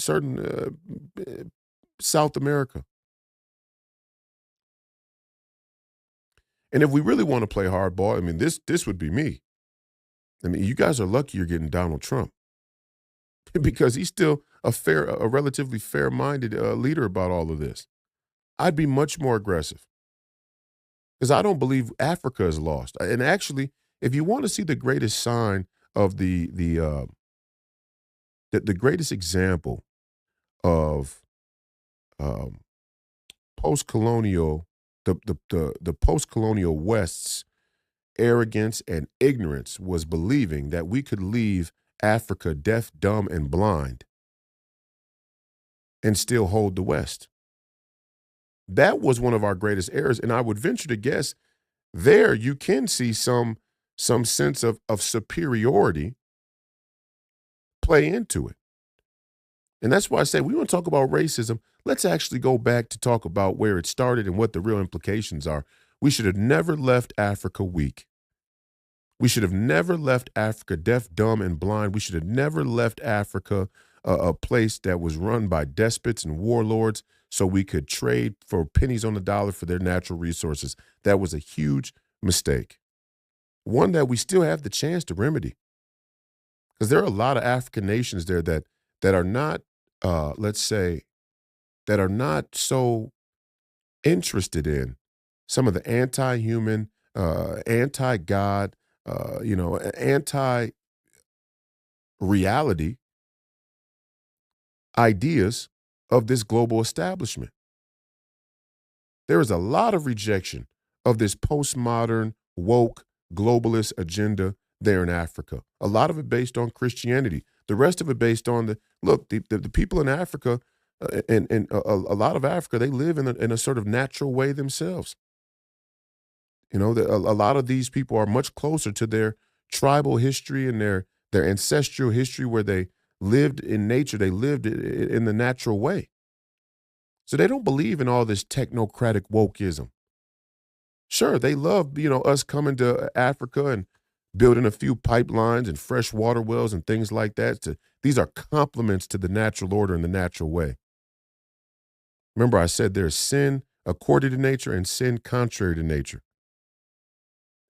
South America. And if we really want to play hardball, this would be me. You guys are lucky you're getting Donald Trump because he's still a relatively fair-minded leader about all of this. I'd be much more aggressive because I don't believe Africa is lost. And actually, if you want to see the greatest sign of the greatest example of post-colonial, the post-colonial West's arrogance and ignorance was believing that we could leave Africa deaf, dumb, and blind and still hold the West. That was one of our greatest errors, and I would venture to guess there you can see some sense of superiority play into it. And that's why I say we want to talk about racism. Let's actually go back to talk about where it started and what the real implications are. We should have never left Africa weak. We should have never left Africa deaf, dumb, and blind. We should have never left Africa a place that was run by despots and warlords so we could trade for pennies on the dollar for their natural resources. That was a huge mistake. One that we still have the chance to remedy. Because there are a lot of African nations there that are not, that are not so interested in some of the anti-human, anti-God, anti-reality ideas of this global establishment. There is a lot of rejection of this postmodern, woke, globalist agenda there in Africa. A lot of it based on Christianity. The rest of it based on the people in Africa and a lot of Africa, they live in a sort of natural way themselves. A lot of these people are much closer to their tribal history and their ancestral history where they lived in nature. They lived in the natural way. So they don't believe in all this technocratic wokeism. Sure, they love, us coming to Africa and building a few pipelines and fresh water wells and things like that. These are compliments to the natural order and the natural way. Remember, I said there's sin according to nature and sin contrary to nature.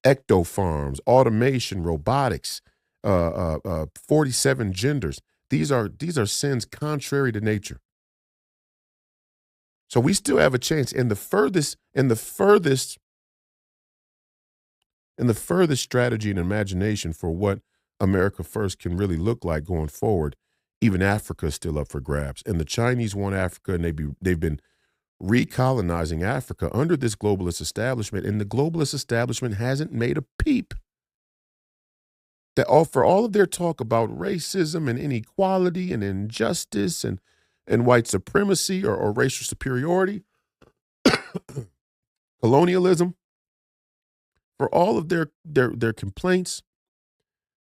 Ecto farms, automation, robotics, 47 genders. These are sins contrary to nature. So we still have a chance. In the furthest and the furthest strategy and imagination for what America First can really look like going forward, even Africa is still up for grabs. And the Chinese want Africa, and they've been recolonizing Africa under this globalist establishment, and the globalist establishment hasn't made a peep. For all of their talk about racism and inequality and injustice and white supremacy or racial superiority, colonialism, for all of their complaints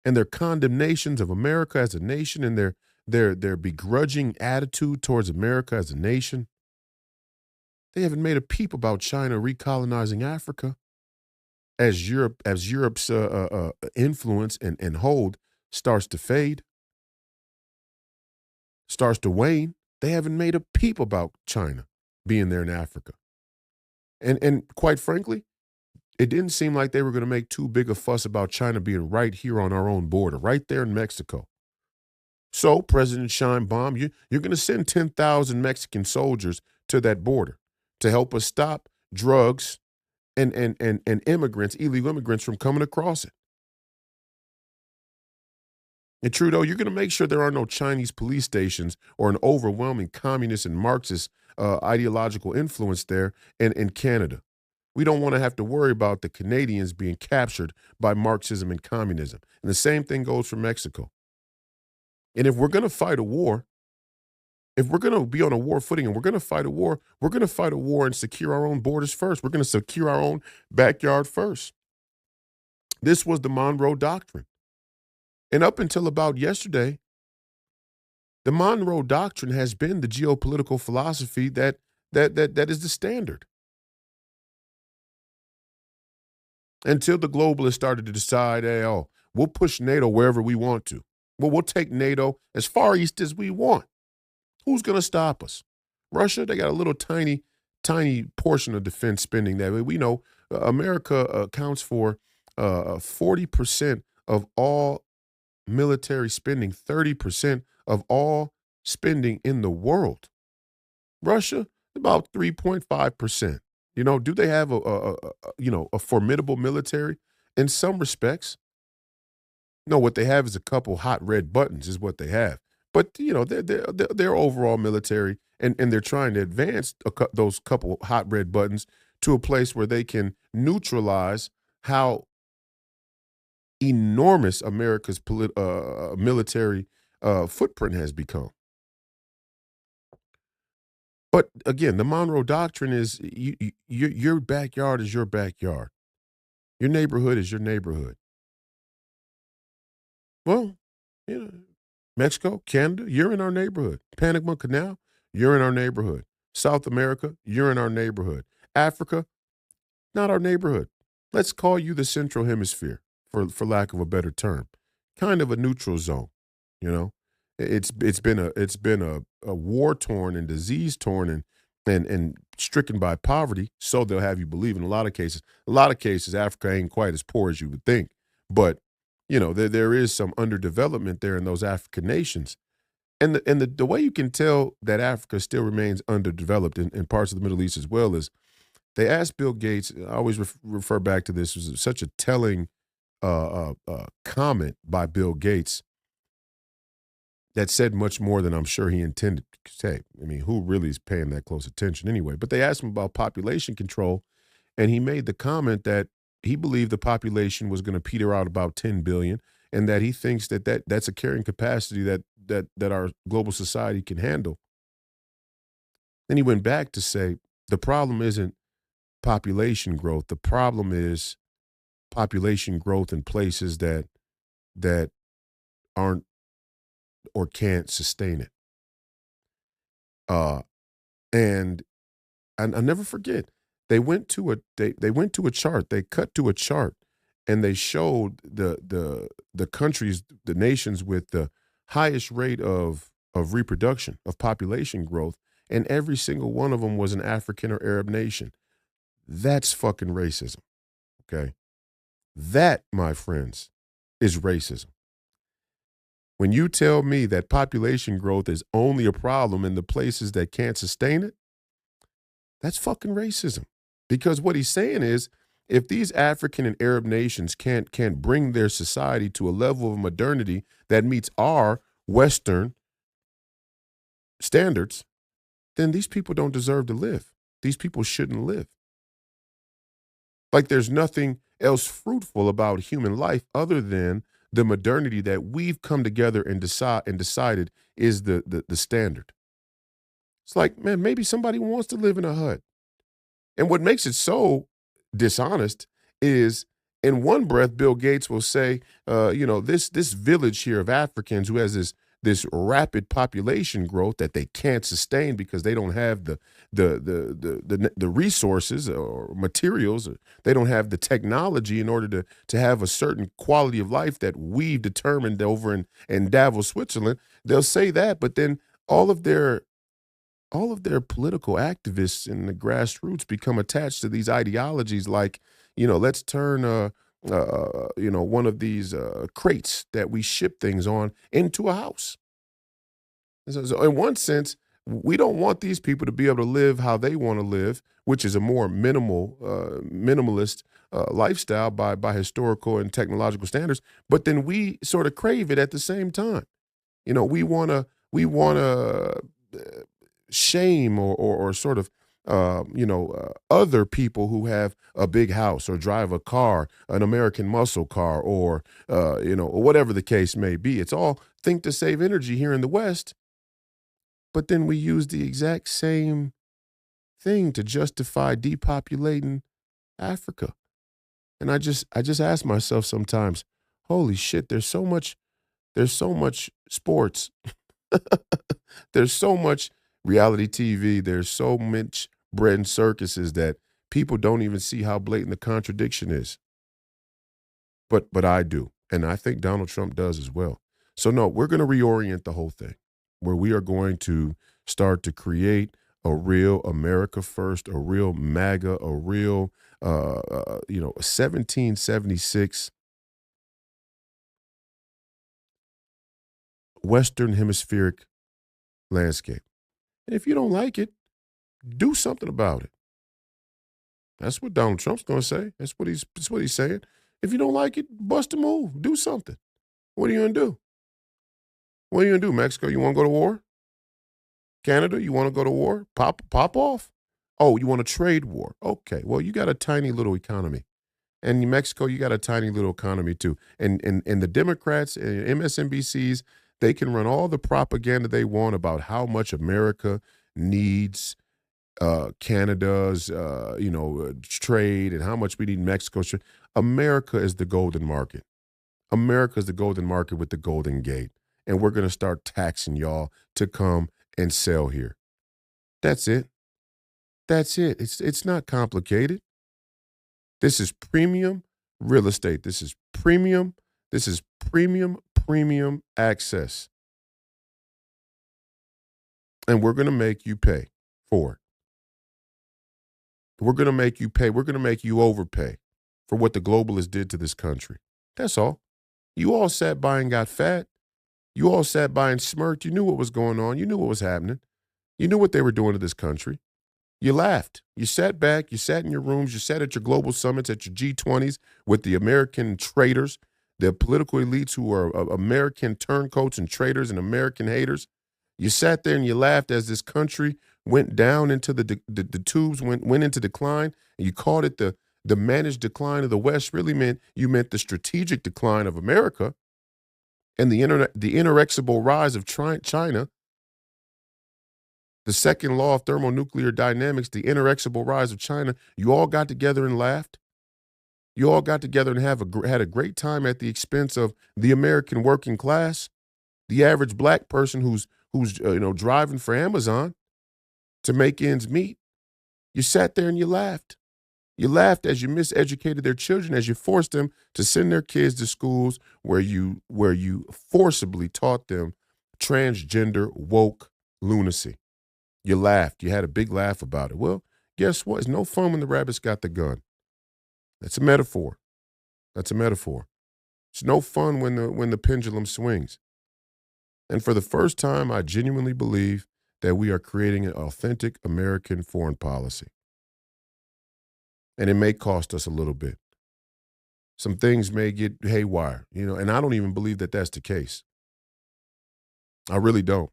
and their condemnations of America as a nation and their begrudging attitude towards America as a nation, they haven't made a peep about China recolonizing Africa as Europe's influence and hold starts to fade, starts to wane. They haven't made a peep about China being there in Africa. And quite frankly, it didn't seem like they were going to make too big a fuss about China being right here on our own border, right there in Mexico. So, President Scheinbaum, you're going to send 10,000 Mexican soldiers to that border to help us stop drugs and immigrants, illegal immigrants, from coming across it. And Trudeau, you're going to make sure there are no Chinese police stations or an overwhelming communist and Marxist ideological influence there in Canada. We don't want to have to worry about the Canadians being captured by Marxism and communism. And the same thing goes for Mexico. And if we're going to fight a war, if we're going to be on a war footing and we're going to fight a war, we're going to fight a war and secure our own borders first. We're going to secure our own backyard first. This was the Monroe Doctrine. And up until about yesterday, the Monroe Doctrine has been the geopolitical philosophy that is the standard. Until the globalists started to decide, hey, we'll push NATO wherever we want to. Well, we'll take NATO as far east as we want. Who's going to stop us? Russia, they got a little tiny portion of defense spending that we know. America accounts for 40% of all military spending, 30% of all spending in the world. Russia, about 3.5%. Do they have a formidable military? In some respects. No, what they have is a couple hot red buttons is what they have. But, their overall military, and they're trying to advance those couple hot red buttons to a place where they can neutralize how enormous America's military footprint has become. But again, the Monroe Doctrine is your backyard is your backyard. Your neighborhood is your neighborhood. Well, Mexico, Canada, you're in our neighborhood. Panama Canal, you're in our neighborhood. South America, you're in our neighborhood. Africa, not our neighborhood. Let's call you the Central Hemisphere, for lack of a better term. Kind of a neutral zone, It's been a war-torn and disease-torn and stricken by poverty, so they'll have you believe in a lot of cases. A lot of cases, Africa ain't quite as poor as you would think. But, there is some underdevelopment there in those African nations. And the way you can tell that Africa still remains underdeveloped in parts of the Middle East as well is they asked Bill Gates, I always refer back to this, it was such a telling comment by Bill Gates that said much more than I'm sure he intended to say. I mean, who really is paying that close attention anyway? But they asked him about population control, and he made the comment that he believed the population was going to peter out about 10 billion, and that he thinks that's a carrying capacity that our global society can handle. Then he went back to say the problem isn't population growth. The problem is population growth in places that aren't or can't sustain it. And I'll never forget, they went to a chart, they cut to a chart, and they showed the countries, the nations with the highest rate of reproduction, of population growth, and every single one of them was an African or Arab nation. That's fucking racism, okay? That, my friends, is racism. When you tell me that population growth is only a problem in the places that can't sustain it, that's fucking racism. Because what he's saying is, if these African and Arab nations can't bring their society to a level of modernity that meets our Western standards, then these people don't deserve to live. These people shouldn't live. Like there's nothing else fruitful about human life other than the modernity that we've come together and decided is the standard. It's like, man, maybe somebody wants to live in a hut. And what makes it so dishonest is in one breath, Bill Gates will say, this village here of Africans who has this rapid population growth that they can't sustain because they don't have the resources or materials, or they don't have the technology in order to have a certain quality of life that we've determined over in Davos, Switzerland. They'll say that, but then all of their political activists in the grassroots become attached to these ideologies like, let's turn, one of these crates that we ship things on into a house. So in one sense, we don't want these people to be able to live how they want to live, which is a more minimalist lifestyle by historical and technological standards. But then we sort of crave it at the same time. We want to shame or sort of other people who have a big house or drive a car, an American muscle car, or whatever the case may be. It's all think to save energy here in the West, but then we use the exact same thing to justify depopulating Africa. And I just ask myself sometimes, holy shit, there's so much sports. There's so much reality TV. There's so much bread and circuses that people don't even see how blatant the contradiction is. But I do. And I think Donald Trump does as well. So no, we're going to reorient the whole thing where we are going to start to create a real America first, a real MAGA, a real, 1776 Western hemispheric landscape. And if you don't like it, do something about it. That's what Donald Trump's going to say. That's what he's saying. If you don't like it, bust a move. Do something. What are you going to do? What are you going to do, Mexico? You want to go to war? Canada, you want to go to war? Pop off? Oh, you want a trade war? Okay. Well, you got a tiny little economy. And in Mexico, you got a tiny little economy too. And the Democrats and MSNBCs, they can run all the propaganda they want about how much America needs Canada's, trade and how much we need Mexico's trade. America is the golden market. America is the golden market with the golden gate. And we're going to start taxing y'all to come and sell here. That's it. That's it. It's not complicated. This is premium real estate. This is premium access. And we're going to make you pay for it. We're going to make you pay. We're going to make you overpay for what the globalists did to this country. That's all. You all sat by and got fat. You all sat by and smirked. You knew what was going on. You knew what was happening. You knew what they were doing to this country. You laughed. You sat back. You sat in your rooms. You sat at your global summits, at your G20s with the American traders, the political elites who are American turncoats and traitors and American haters. You sat there and you laughed as this country went down into the tubes, went into decline, and you called it the managed decline of the West. Really meant the strategic decline of America and the inexorable rise of China. The second law of thermonuclear dynamics, the inexorable rise of China. You all got together and laughed. You all got together and had a great time at the expense of the American working class, the average black person who's driving for Amazon to make ends meet. You sat there and you laughed. You laughed as you miseducated their children, as you forced them to send their kids to schools where you forcibly taught them transgender woke lunacy. You laughed. You had a big laugh about it. Well, guess what? It's no fun when the rabbit's got the gun. That's a metaphor. That's a metaphor. It's no fun when the pendulum swings. And for the first time, I genuinely believe that we are creating an authentic American foreign policy. and it may cost us a little bit. Some things may get haywire, and I don't even believe that that's the case. I really don't.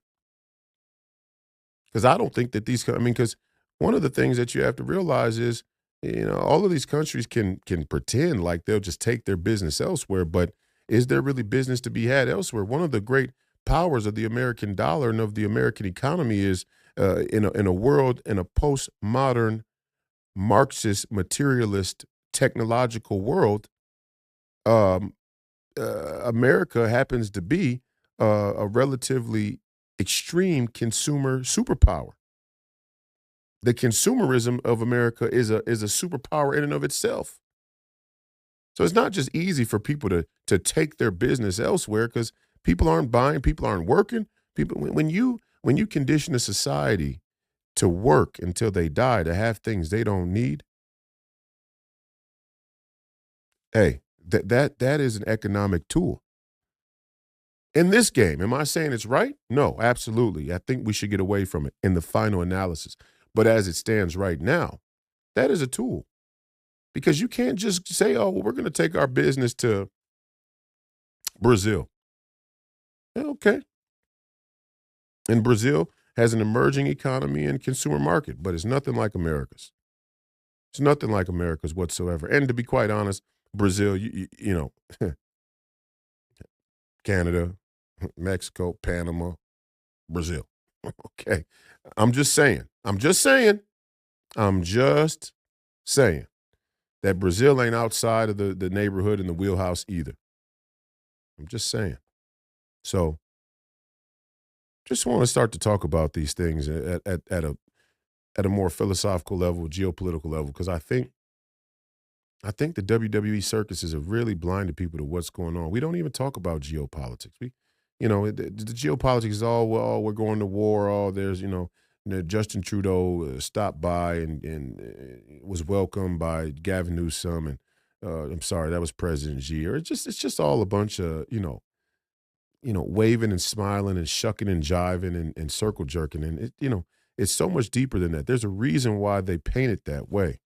Because I don't think that because one of the things that you have to realize is, all of these countries can pretend like they'll just take their business elsewhere, but is there really business to be had elsewhere? One of the great powers of the American dollar and of the American economy is in a world, in a postmodern, Marxist, materialist, technological world, um, America happens to be a relatively extreme consumer superpower. The consumerism of America is a superpower in and of itself. So it's not just easy for people to take their business elsewhere because people aren't buying, people aren't working. People when you condition a society to work until they die to have things they don't need, hey, that is an economic tool. In this game, am I saying it's right? No, absolutely. I think we should get away from it in the final analysis. But as it stands right now, that is a tool. Because you can't just say, oh, well, we're going to take our business to Brazil. Okay. And Brazil has an emerging economy and consumer market, but it's nothing like America's. It's nothing like America's whatsoever. And to be quite honest, Brazil, Canada, Mexico, Panama, Brazil. Okay. I'm just saying that Brazil ain't outside of the neighborhood and the wheelhouse either. I'm just saying. So just want to start to talk about these things at a more philosophical level, geopolitical level, because I think the WWE circuses have really blinded people to what's going on. We don't even talk about geopolitics. The geopolitics is all, well, we're going to war. Oh, there's, Justin Trudeau stopped by and was welcomed by Gavin Newsom. And I'm sorry, that was President Xi. Or it's just all a bunch of, waving and smiling and shucking and jiving and circle jerking. And, it's so much deeper than that. There's a reason why they paint it that way.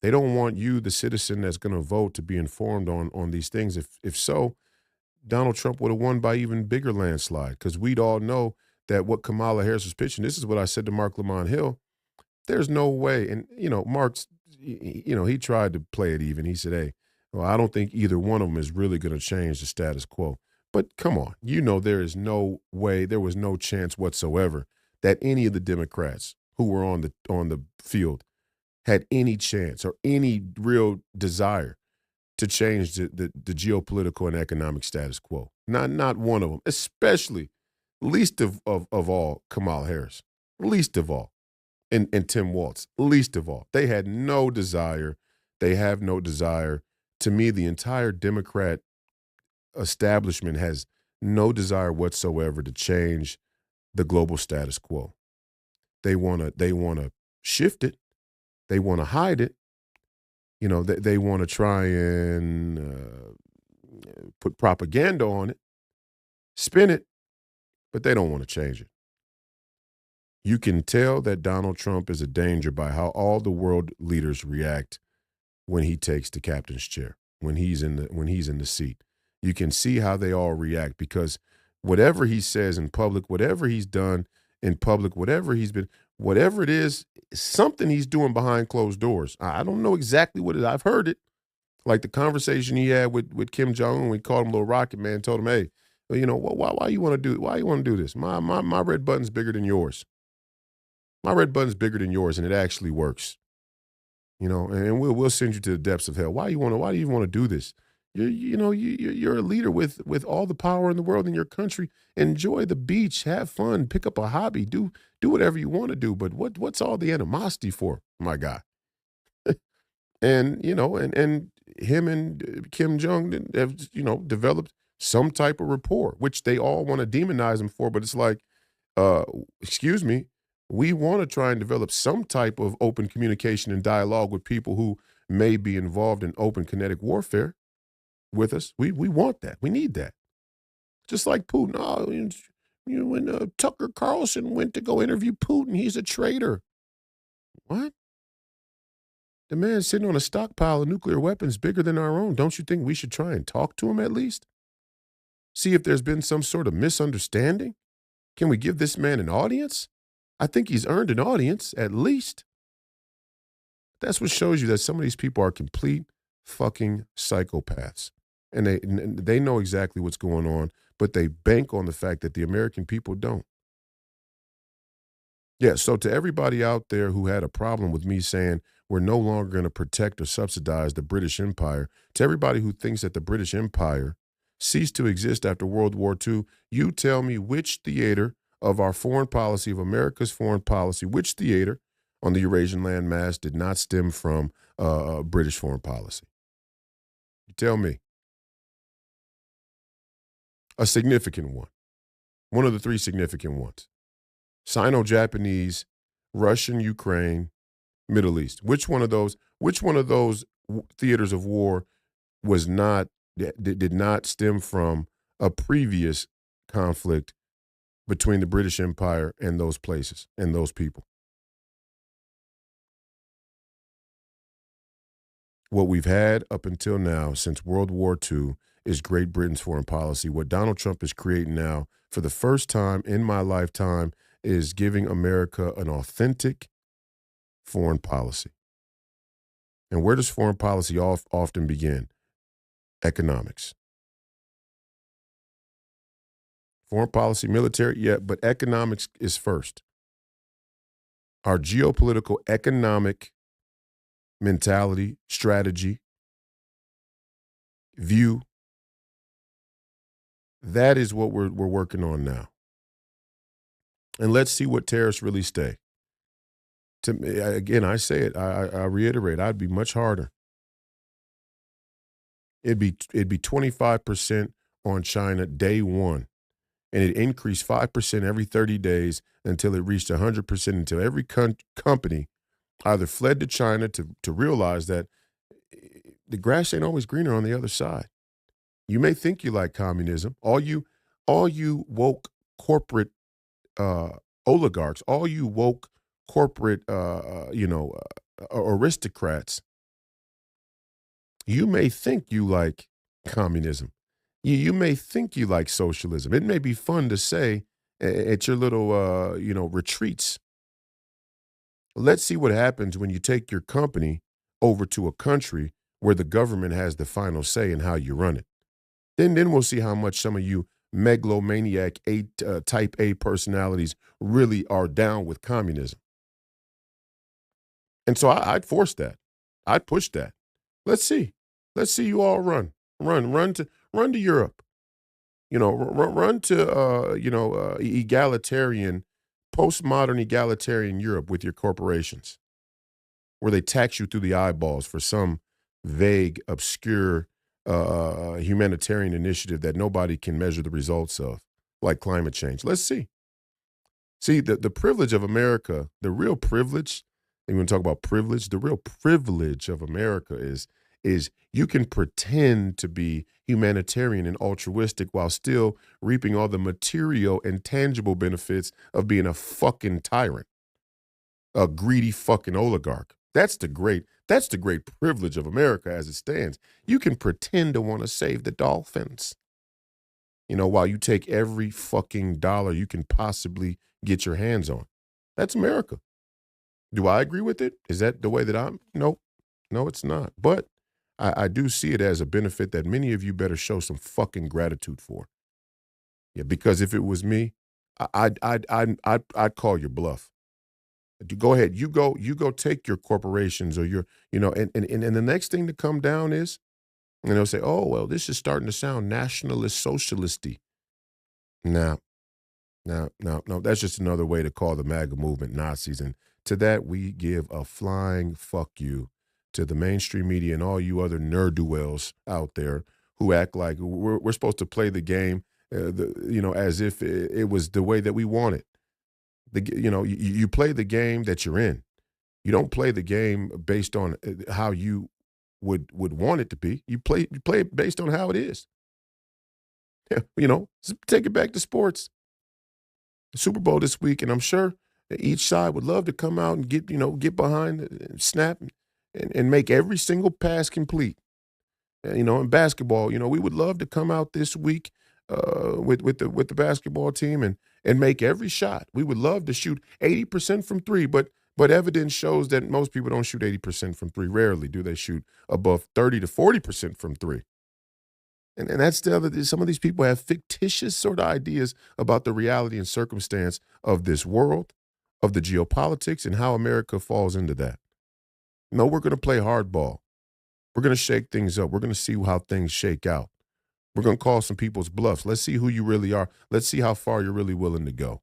They don't want you, the citizen that's going to vote, to be informed on these things. If so, Donald Trump would have won by even bigger landslide because we'd all know that what Kamala Harris was pitching, this is what I said to Mark Lamont Hill, there's no way. And, Mark's, he tried to play it even. He said, hey, well, I don't think either one of them is really going to change the status quo. But come on, there is no way, there was no chance whatsoever that any of the Democrats who were on the field had any chance or any real desire to change the geopolitical and economic status quo. Not one of them, especially least of all Kamala Harris, least of all, and Tim Walz, least of all. They had no desire. They have no desire. To me, the entire Democrat establishment has no desire whatsoever to change the global status quo. They want to shift it. They want to hide it. They want to try and put propaganda on it, spin it, but they don't want to change it. You can tell that Donald Trump is a danger by how all the world leaders react when he takes the captain's chair, when he's in the seat. You can see how they all react because whatever he says in public, whatever he's done in public, whatever it is, something he's doing behind closed doors. I don't know exactly what it is. I've heard it. Like the conversation he had with Kim Jong-un when he called him Little Rocket Man, told him, hey, well, why you want to do this? My red button's bigger than yours. My red button's bigger than yours, and it actually works. And we'll send you to the depths of hell. Why do you want to do this? You're a leader with all the power in the world in your country. Enjoy the beach, have fun, pick up a hobby, do whatever you want to do. But what's all the animosity for, my guy? And and him and Kim Jong have developed some type of rapport, which they all want to demonize him for. But it's like, excuse me, we want to try and develop some type of open communication and dialogue with people who may be involved in open kinetic warfare with us. We want that. We need that. Just like Putin. Oh, when Tucker Carlson went to go interview Putin, he's a traitor. What? The man's sitting on a stockpile of nuclear weapons bigger than our own. Don't you think we should try and talk to him at least? See if there's been some sort of misunderstanding? Can we give this man an audience? I think he's earned an audience, at least. That's what shows you that some of these people are complete fucking psychopaths. And they know exactly what's going on, but they bank on the fact that the American people don't. Yeah, so to everybody out there who had a problem with me saying we're no longer going to protect or subsidize the British Empire, to everybody who thinks that the British Empire ceased to exist after World War II, you tell me which theater of our foreign policy, of America's foreign policy, which theater on the Eurasian landmass did not stem from British foreign policy? You tell me. A significant one. One of the three significant ones. Sino-Japanese, Russian, Ukraine, Middle East. Which one of those theaters of war did not stem from a previous conflict between the British Empire and those places and those people? What we've had up until now, since World War II, is Great Britain's foreign policy. What Donald Trump is creating now, for the first time in my lifetime, is giving America an authentic foreign policy. And where does foreign policy often begin? Economics. Foreign policy, military, yeah, but economics is first. Our geopolitical economic mentality, strategy, view, that is what we're working on now. And let's see what tariffs really stay. To me, again, I say it, I reiterate, I'd be much harder. It'd be 25% on China day one, and it increased 5% every 30 days until it reached 100%, until every company either fled to China to realize that the grass ain't always greener on the other side. You may think you like communism. All you woke corporate oligarchs, all you woke corporate aristocrats, you may think you like communism. You may think you like socialism. It may be fun to say at your little retreats. Let's see what happens when you take your company over to a country where the government has the final say in how you run it. Then we'll see how much some of you megalomaniac type A personalities really are down with communism. And so I'd force that. I'd push that. Let's see you all run to Europe. Run to egalitarian, postmodern egalitarian Europe with your corporations, where they tax you through the eyeballs for some vague, obscure humanitarian initiative that nobody can measure the results of, like climate change. Let's see. See, the privilege of America, the real privilege, and when we talk about privilege, the real privilege of America is you can pretend to be humanitarian and altruistic while still reaping all the material and tangible benefits of being a fucking tyrant, a greedy fucking oligarch. That's the great privilege of America as it stands. You can pretend to want to save the dolphins, while you take every fucking dollar you can possibly get your hands on. That's America. Do I agree with it? Is that the way that I'm? No, it's not. But I do see it as a benefit that many of you better show some fucking gratitude for. Yeah, because if it was me, I'd call your bluff. Go ahead. You go take your corporations or your, and the next thing to come down is, and they'll say, oh, well, this is starting to sound nationalist, socialisty. No, that's just another way to call the MAGA movement Nazis. And to that, we give a flying fuck you to the mainstream media and all you other ne'er-do-wells out there who act like we're supposed to play the game, as if it was the way that we want it. You play the game that you're in. You don't play the game based on how you would want it to be. You play it based on how it is. Take it back to sports. The Super Bowl this week, and I'm sure each side would love to come out and get behind, snap, and make every single pass complete. In basketball, we would love to come out this week with the basketball team and make every shot. We would love to shoot 80% from three, but evidence shows that most people don't shoot 80% from three. Rarely do they shoot above 30 to 40% from three. And that's the other. Some of these people have fictitious sort of ideas about the reality and circumstance of this world, of the geopolitics, and how America falls into that. No, we're going to play hardball. We're going to shake things up. We're going to see how things shake out. We're going to call some people's bluffs. Let's see who you really are. Let's see how far you're really willing to go.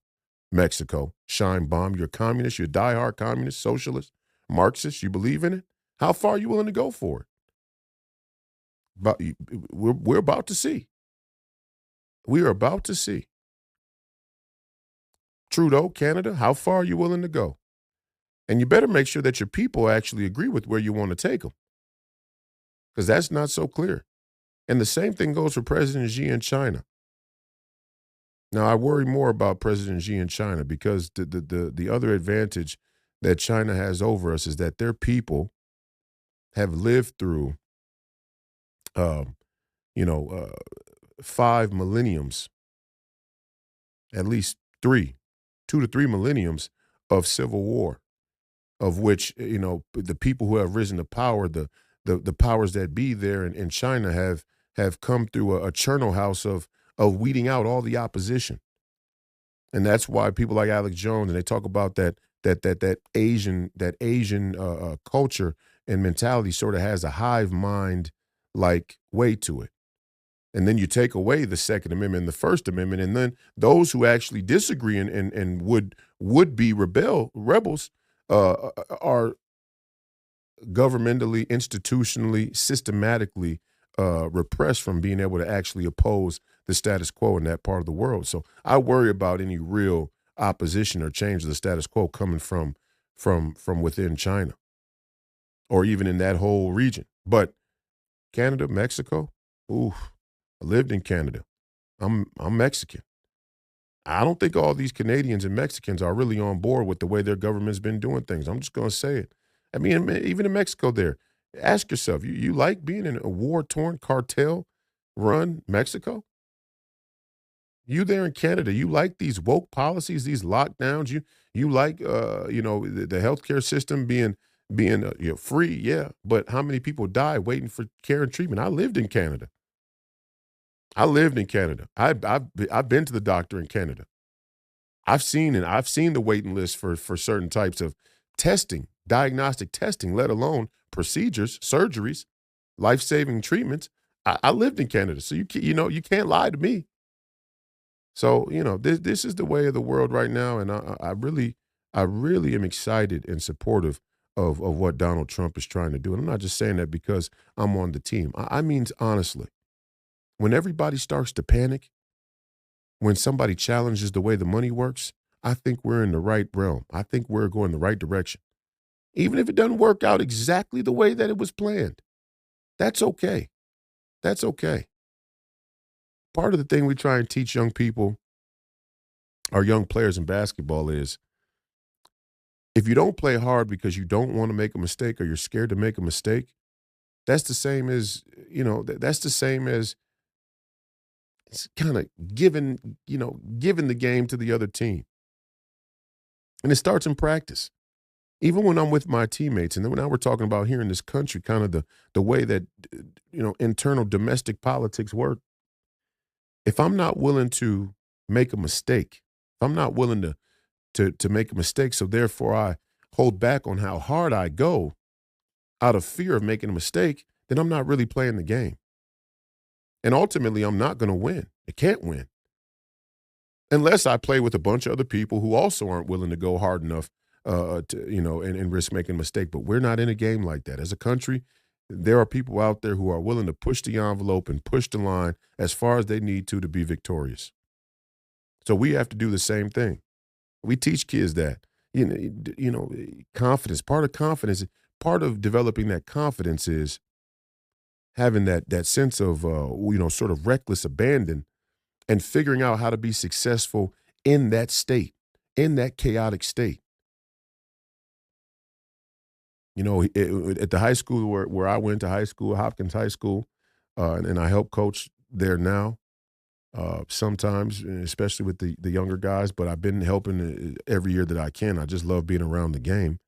Mexico, shine bomb. You're a communist. You're a diehard communist, socialist, Marxist. You believe in it? How far are you willing to go for it? But we're about to see. We are about to see. Trudeau, Canada, how far are you willing to go? And you better make sure that your people actually agree with where you want to take them, because that's not so clear. And the same thing goes for President Xi in China. Now, I worry more about President Xi in China because the other advantage that China has over us is that their people have lived through, 5 millenniums, at least 2 to 3 millenniums of civil war, of which, the people who have risen to power, the powers that be there in China have come through a charnel house of weeding out all the opposition. And that's why people like Alex Jones, and they talk about that Asian culture and mentality sort of has a hive mind like way to it. And then you take away the Second Amendment and the First Amendment, and then those who actually disagree and would be rebels are governmentally, institutionally, systematically repressed from being able to actually oppose the status quo in that part of the world. So I worry about any real opposition or change of the status quo coming from within China or even in that whole region. But Canada, Mexico, oof, I lived in Canada. I'm Mexican. I don't think all these Canadians and Mexicans are really on board with the way their government's been doing things. I'm just going to say it. I mean, even in Mexico there, ask yourself, you like being in a war-torn, cartel-run Mexico? You there in Canada, you like these woke policies, these lockdowns? You like, the healthcare system being free? Yeah, but how many people die waiting for care and treatment? I lived in Canada. I've been to the doctor in Canada. I've seen the waiting list for certain types of testing, diagnostic testing, let alone procedures, surgeries, life-saving treatments. I lived in Canada, so you can't lie to me. So this is the way of the world right now, and I really am excited and supportive of what Donald Trump is trying to do. And I'm not just saying that because I'm on the team. I mean honestly, when everybody starts to panic, when somebody challenges the way the money works, I think we're in the right realm. I think we're going the right direction. Even if it doesn't work out exactly the way that it was planned, that's okay. That's okay. Part of the thing we try and teach young people, our young players in basketball, is if you don't play hard because you don't want to make a mistake or you're scared to make a mistake, that's the same as, it's kind of giving the game to the other team. And it starts in practice. Even when I'm with my teammates, and then now we're talking about here in this country, kind of the way that, internal domestic politics work. If I'm not willing to make a mistake, if I'm not willing to make a mistake, so therefore I hold back on how hard I go out of fear of making a mistake, then I'm not really playing the game. And ultimately, I'm not going to win. I can't win. Unless I play with a bunch of other people who also aren't willing to go hard enough and risk making a mistake. But we're not in a game like that. As a country, there are people out there who are willing to push the envelope and push the line as far as they need to be victorious. So we have to do the same thing. We teach kids that, confidence, part of developing that confidence is having that sense of, sort of reckless abandon and figuring out how to be successful in that state, in that chaotic state. At the high school where I went to high school, Hopkins High School, and I help coach there now. Sometimes, especially with the younger guys, but I've been helping every year that I can. I just love being around the game.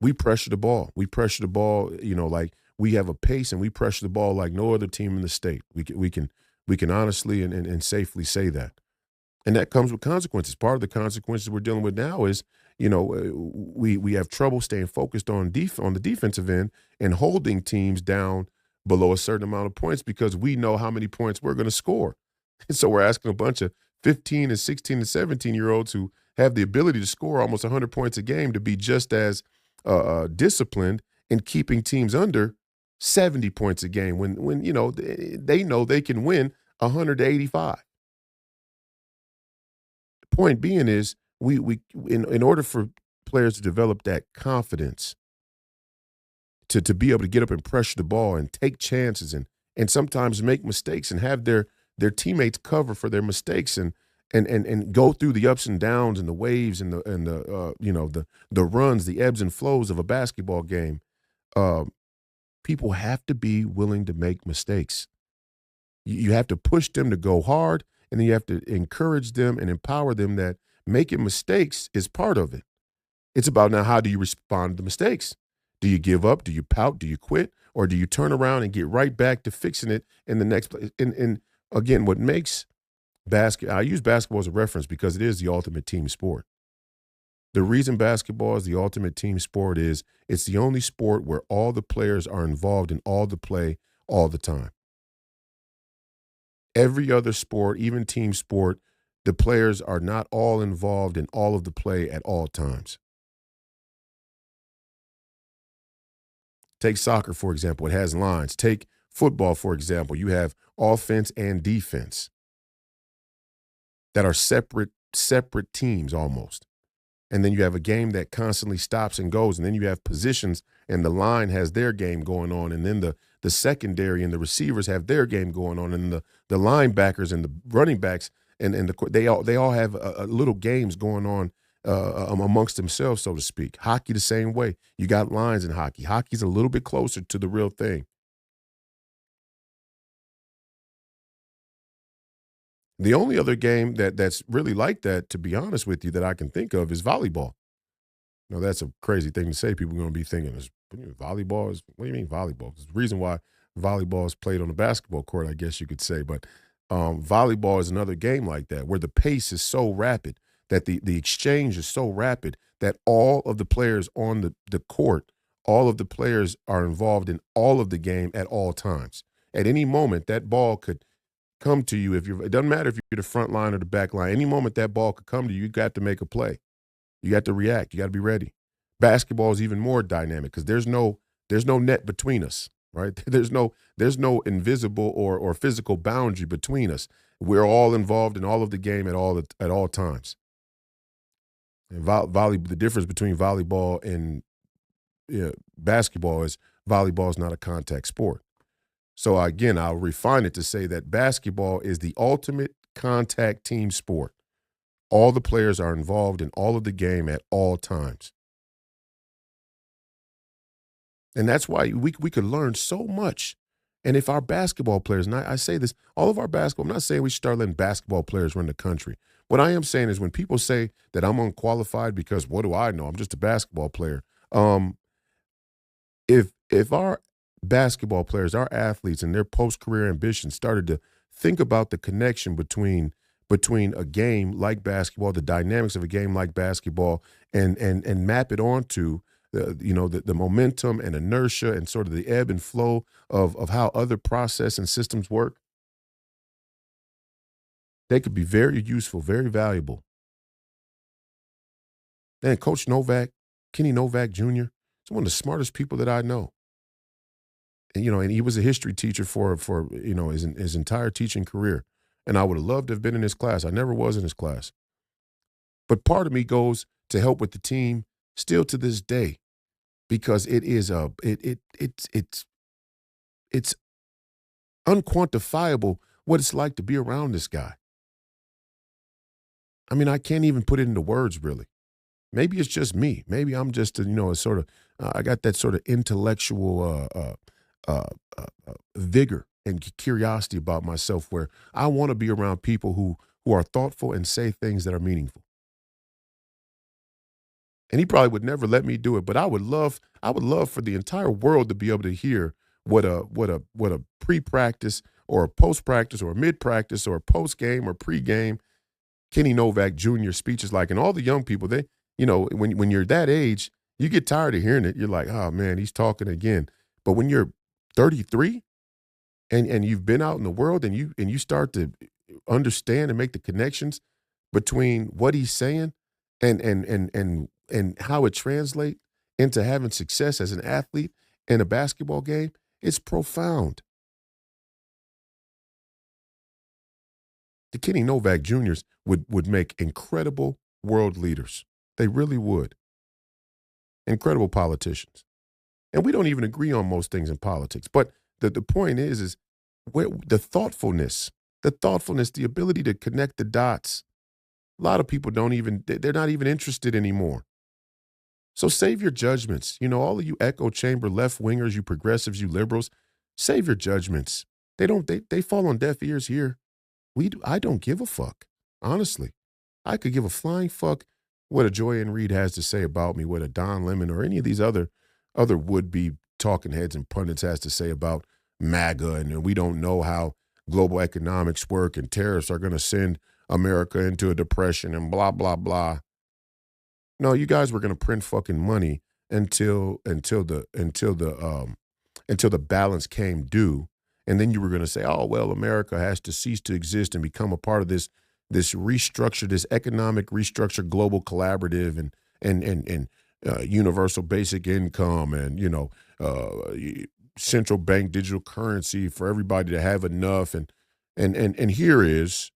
We pressure the ball. We pressure the ball. Like we have a pace, and we pressure the ball like no other team in the state. We can honestly and safely say that. And that comes with consequences. Part of the consequences we're dealing with now is, we have trouble staying focused on the defensive end and holding teams down below a certain amount of points because we know how many points we're going to score. And so we're asking a bunch of 15 and 16 and 17-year-olds who have the ability to score almost 100 points a game to be just as disciplined in keeping teams under 70 points a game when they know they can win 185. Point being is in order for players to develop that confidence to be able to get up and pressure the ball and take chances and sometimes make mistakes and have their teammates cover for their mistakes and go through the ups and downs and the waves and the runs, the ebbs and flows of a basketball game. People have to be willing to make mistakes. You have to push them to go hard, and then you have to encourage them and empower them that making mistakes is part of it. It's about now, how do you respond to the mistakes? Do you give up? Do you pout? Do you quit? Or do you turn around and get right back to fixing it in the next place? And again, what makes I use basketball as a reference because it is the ultimate team sport. The reason basketball is the ultimate team sport is it's the only sport where all the players are involved in all the play all the time. Every other sport, even team sport, the players are not all involved in all of the play at all times. Take soccer, for example. It has lines. Take football, for example. You have offense and defense that are separate teams almost. And then you have a game that constantly stops and goes. And then you have positions, and the line has their game going on. And then the secondary and the receivers have their game going on. And the linebackers and the running backs they all have little games going on amongst themselves, so to speak. Hockey the same way. You got lines in hockey. Hockey's a little bit closer to the real thing. The only other game that's really like that, to be honest with you, that I can think of is volleyball. Now, that's a crazy thing to say. People are going to be thinking, volleyball is, what do you mean volleyball? There's a reason why volleyball is played on a basketball court, I guess you could say. But volleyball is another game like that, where the pace is so rapid, that the exchange is so rapid, that all of the players on the court, all of the players are involved in all of the game at all times. At any moment, that ball could come to you. It doesn't matter if you're the front line or the back line. Any moment that ball could come to you, you got to make a play. You got to react. You got to be ready. Basketball is even more dynamic because there's no net between us, right? There's no invisible or physical boundary between us. We're all involved in all of the game at all times. And the difference between volleyball and basketball is volleyball is not a contact sport. So again, I'll refine it to say that basketball is the ultimate contact team sport. All the players are involved in all of the game at all times. And that's why we could learn so much. And if our basketball players, and I say this, all of our basketball, I'm not saying we should start letting basketball players run the country. What I am saying is when people say that I'm unqualified because what do I know? I'm just a basketball player. If our basketball players, our athletes, and their post-career ambitions started to think about the connection between a game like basketball, the dynamics of a game like basketball, and map it onto the momentum and inertia and sort of the ebb and flow of how other process and systems work, they could be very useful, very valuable. And Coach Novak, Kenny Novak Jr., is one of the smartest people that I know. And he was a history teacher for his entire teaching career. And I would have loved to have been in his class. I never was in his class. But part of me goes to help with the team still to this day because it is it's unquantifiable what it's like to be around this guy. I mean, I can't even put it into words, really. Maybe it's just me. Maybe I'm just, a sort of, I got that sort of intellectual vigor and curiosity about myself where I want to be around people who are thoughtful and say things that are meaningful. And he probably would never let me do it, but I would love for the entire world to be able to hear what a pre-practice or a post-practice or a mid-practice or a post-game or pre-game Kenny Novak Jr. speech is like. And all the young people, when you're that age, you get tired of hearing it. You're like, oh man, he's talking again. But when you're 33 and you've been out in the world and you start to understand and make the connections between what he's saying and how it translates into having success as an athlete in a basketball game, it's profound. The Kenny Novak Juniors would make incredible world leaders. They really would. Incredible politicians. And we don't even agree on most things in politics. But the point is where the thoughtfulness, the ability to connect the dots. A lot of people they're not even interested anymore. So save your judgments. All of you echo chamber left wingers, you progressives, you liberals, save your judgments. They fall on deaf ears here. I don't give a fuck. Honestly. I could give a flying fuck what a Joy-Ann Reid has to say about me, what a Don Lemon or any of these other would-be talking heads and pundits has to say about MAGA, and we don't know how global economics work and tariffs are going to send America into a depression and blah, blah, blah. No, you guys were going to print fucking money until the balance came due. And then you were going to say, oh, well, America has to cease to exist and become a part of this restructure, this economic restructure, global collaborative and universal basic income and, central bank digital currency for everybody to have enough. And here is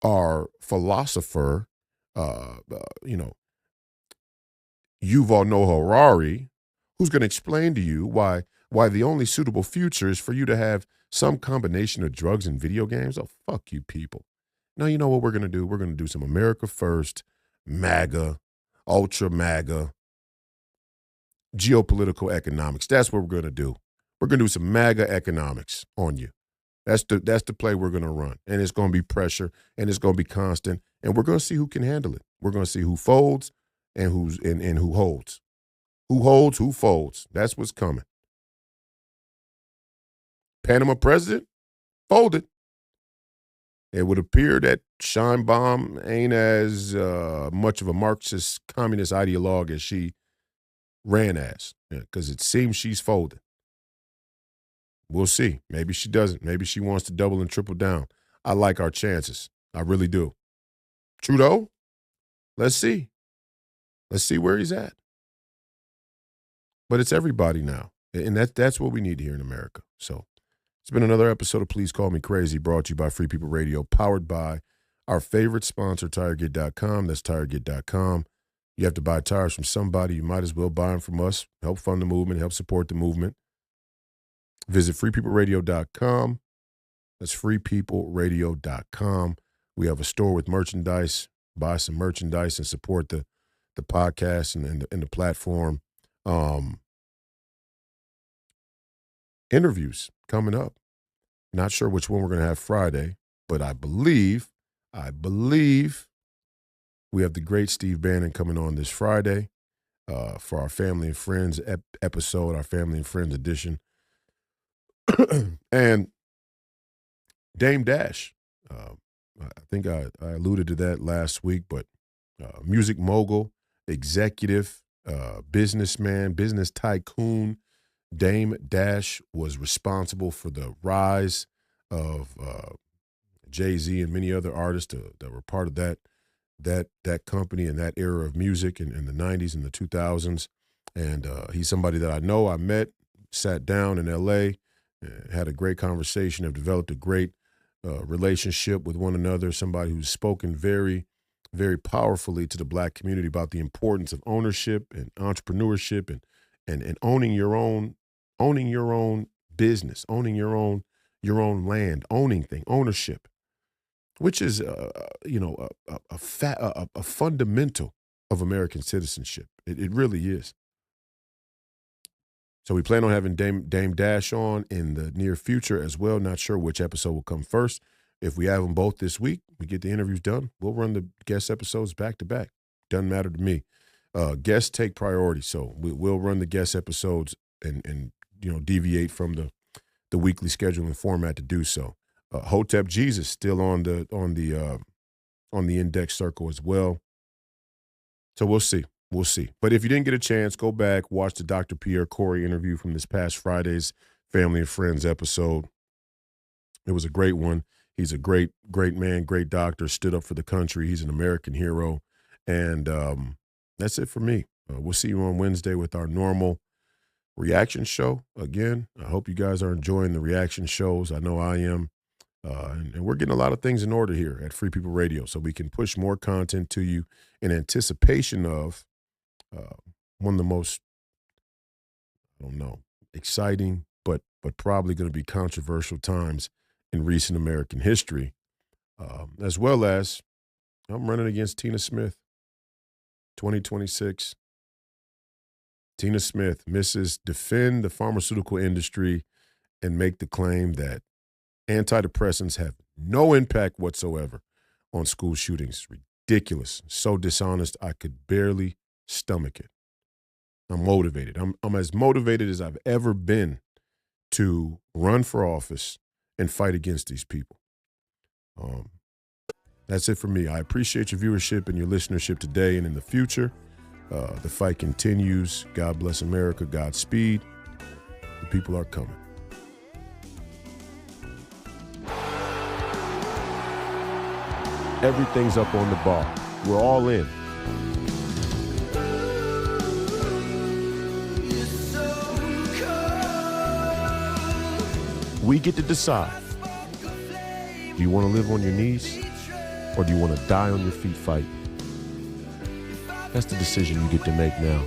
our philosopher, Yuval Noah Harari, who's going to explain to you why the only suitable future is for you to have some combination of drugs and video games. Oh, fuck you people. Now, you know what we're going to do? We're going to do some America First, MAGA, Ultra MAGA, geopolitical economics. That's what we're going to do. We're going to do some MAGA economics on you. That's the play we're going to run. And it's going to be pressure, and it's going to be constant, and we're going to see who can handle it. We're going to see who folds and who holds. Who holds, who folds. That's what's coming. Panama president folded. It would appear that Scheinbaum ain't as much of a Marxist communist ideologue as she ran as, because it seems she's folded. We'll see. Maybe she doesn't. Maybe she wants to double and triple down. I like our chances. I really do. Trudeau, let's see. Let's see where he's at. But it's everybody now. And that's what we need here in America. So it's been another episode of Please Call Me Crazy, brought to you by Free People Radio, powered by our favorite sponsor, TireGet.com. That's TireGet.com. You have to buy tires from somebody. You might as well buy them from us. Help fund the movement. Help support the movement. Visit FreePeopleRadio.com. That's FreePeopleRadio.com. We have a store with merchandise. Buy some merchandise and support the podcast and the platform. Interviews coming up. Not sure which one we're going to have Friday, but I believe we have the great Steve Bannon coming on this Friday for our Family and Friends episode, our Family and Friends edition. And Dame Dash, I think I alluded to that last week, but music mogul, executive, businessman, business tycoon, Dame Dash was responsible for the rise of Jay-Z and many other artists that were part of that company and that era of music in the 90s and the 2000s. And he's somebody that I know. I met, sat down in L.A., had a great conversation, have developed a great relationship with one another, somebody who's spoken very, very powerfully to the Black community about the importance of ownership and entrepreneurship and owning your own business, owning your own land, ownership, which is a fundamental of American citizenship. It really is. So we plan on having Dame Dash on in the near future as well. Not sure which episode will come first. If we have them both this week, we get the interviews done, we'll run the guest episodes back to back. Doesn't matter to me. Guests take priority, so we'll run the guest episodes and deviate from the weekly scheduling format to do so. Hotep Jesus still on the index circle as well. So we'll see. We'll see. But if you didn't get a chance, go back, watch the Dr. Pierre Corey interview from this past Friday's Family and Friends episode. It was a great one. He's a great man, great doctor, stood up for the country. He's an American hero. And that's it for me. We'll see you on Wednesday with our normal reaction show. Again, I hope you guys are enjoying the reaction shows. I know I am. And we're getting a lot of things in order here at Free People Radio so we can push more content to you in anticipation of one of the most, exciting, but probably going to be controversial times in recent American history, as well as I'm running against Tina Smith, 2026. Tina Smith, Mrs. Defend the pharmaceutical industry and make the claim that antidepressants have no impact whatsoever on school shootings. Ridiculous. So dishonest, I could barely stomach it. I'm motivated. I'm as motivated as I've ever been to run for office and fight against these people. That's it for me. I appreciate your viewership and your listenership today and in the future. The fight continues. God bless America. Godspeed. The people are coming. Everything's up on the bar. We're all in. We get to decide. Do you want to live on your knees or do you want to die on your feet fighting? That's the decision you get to make now.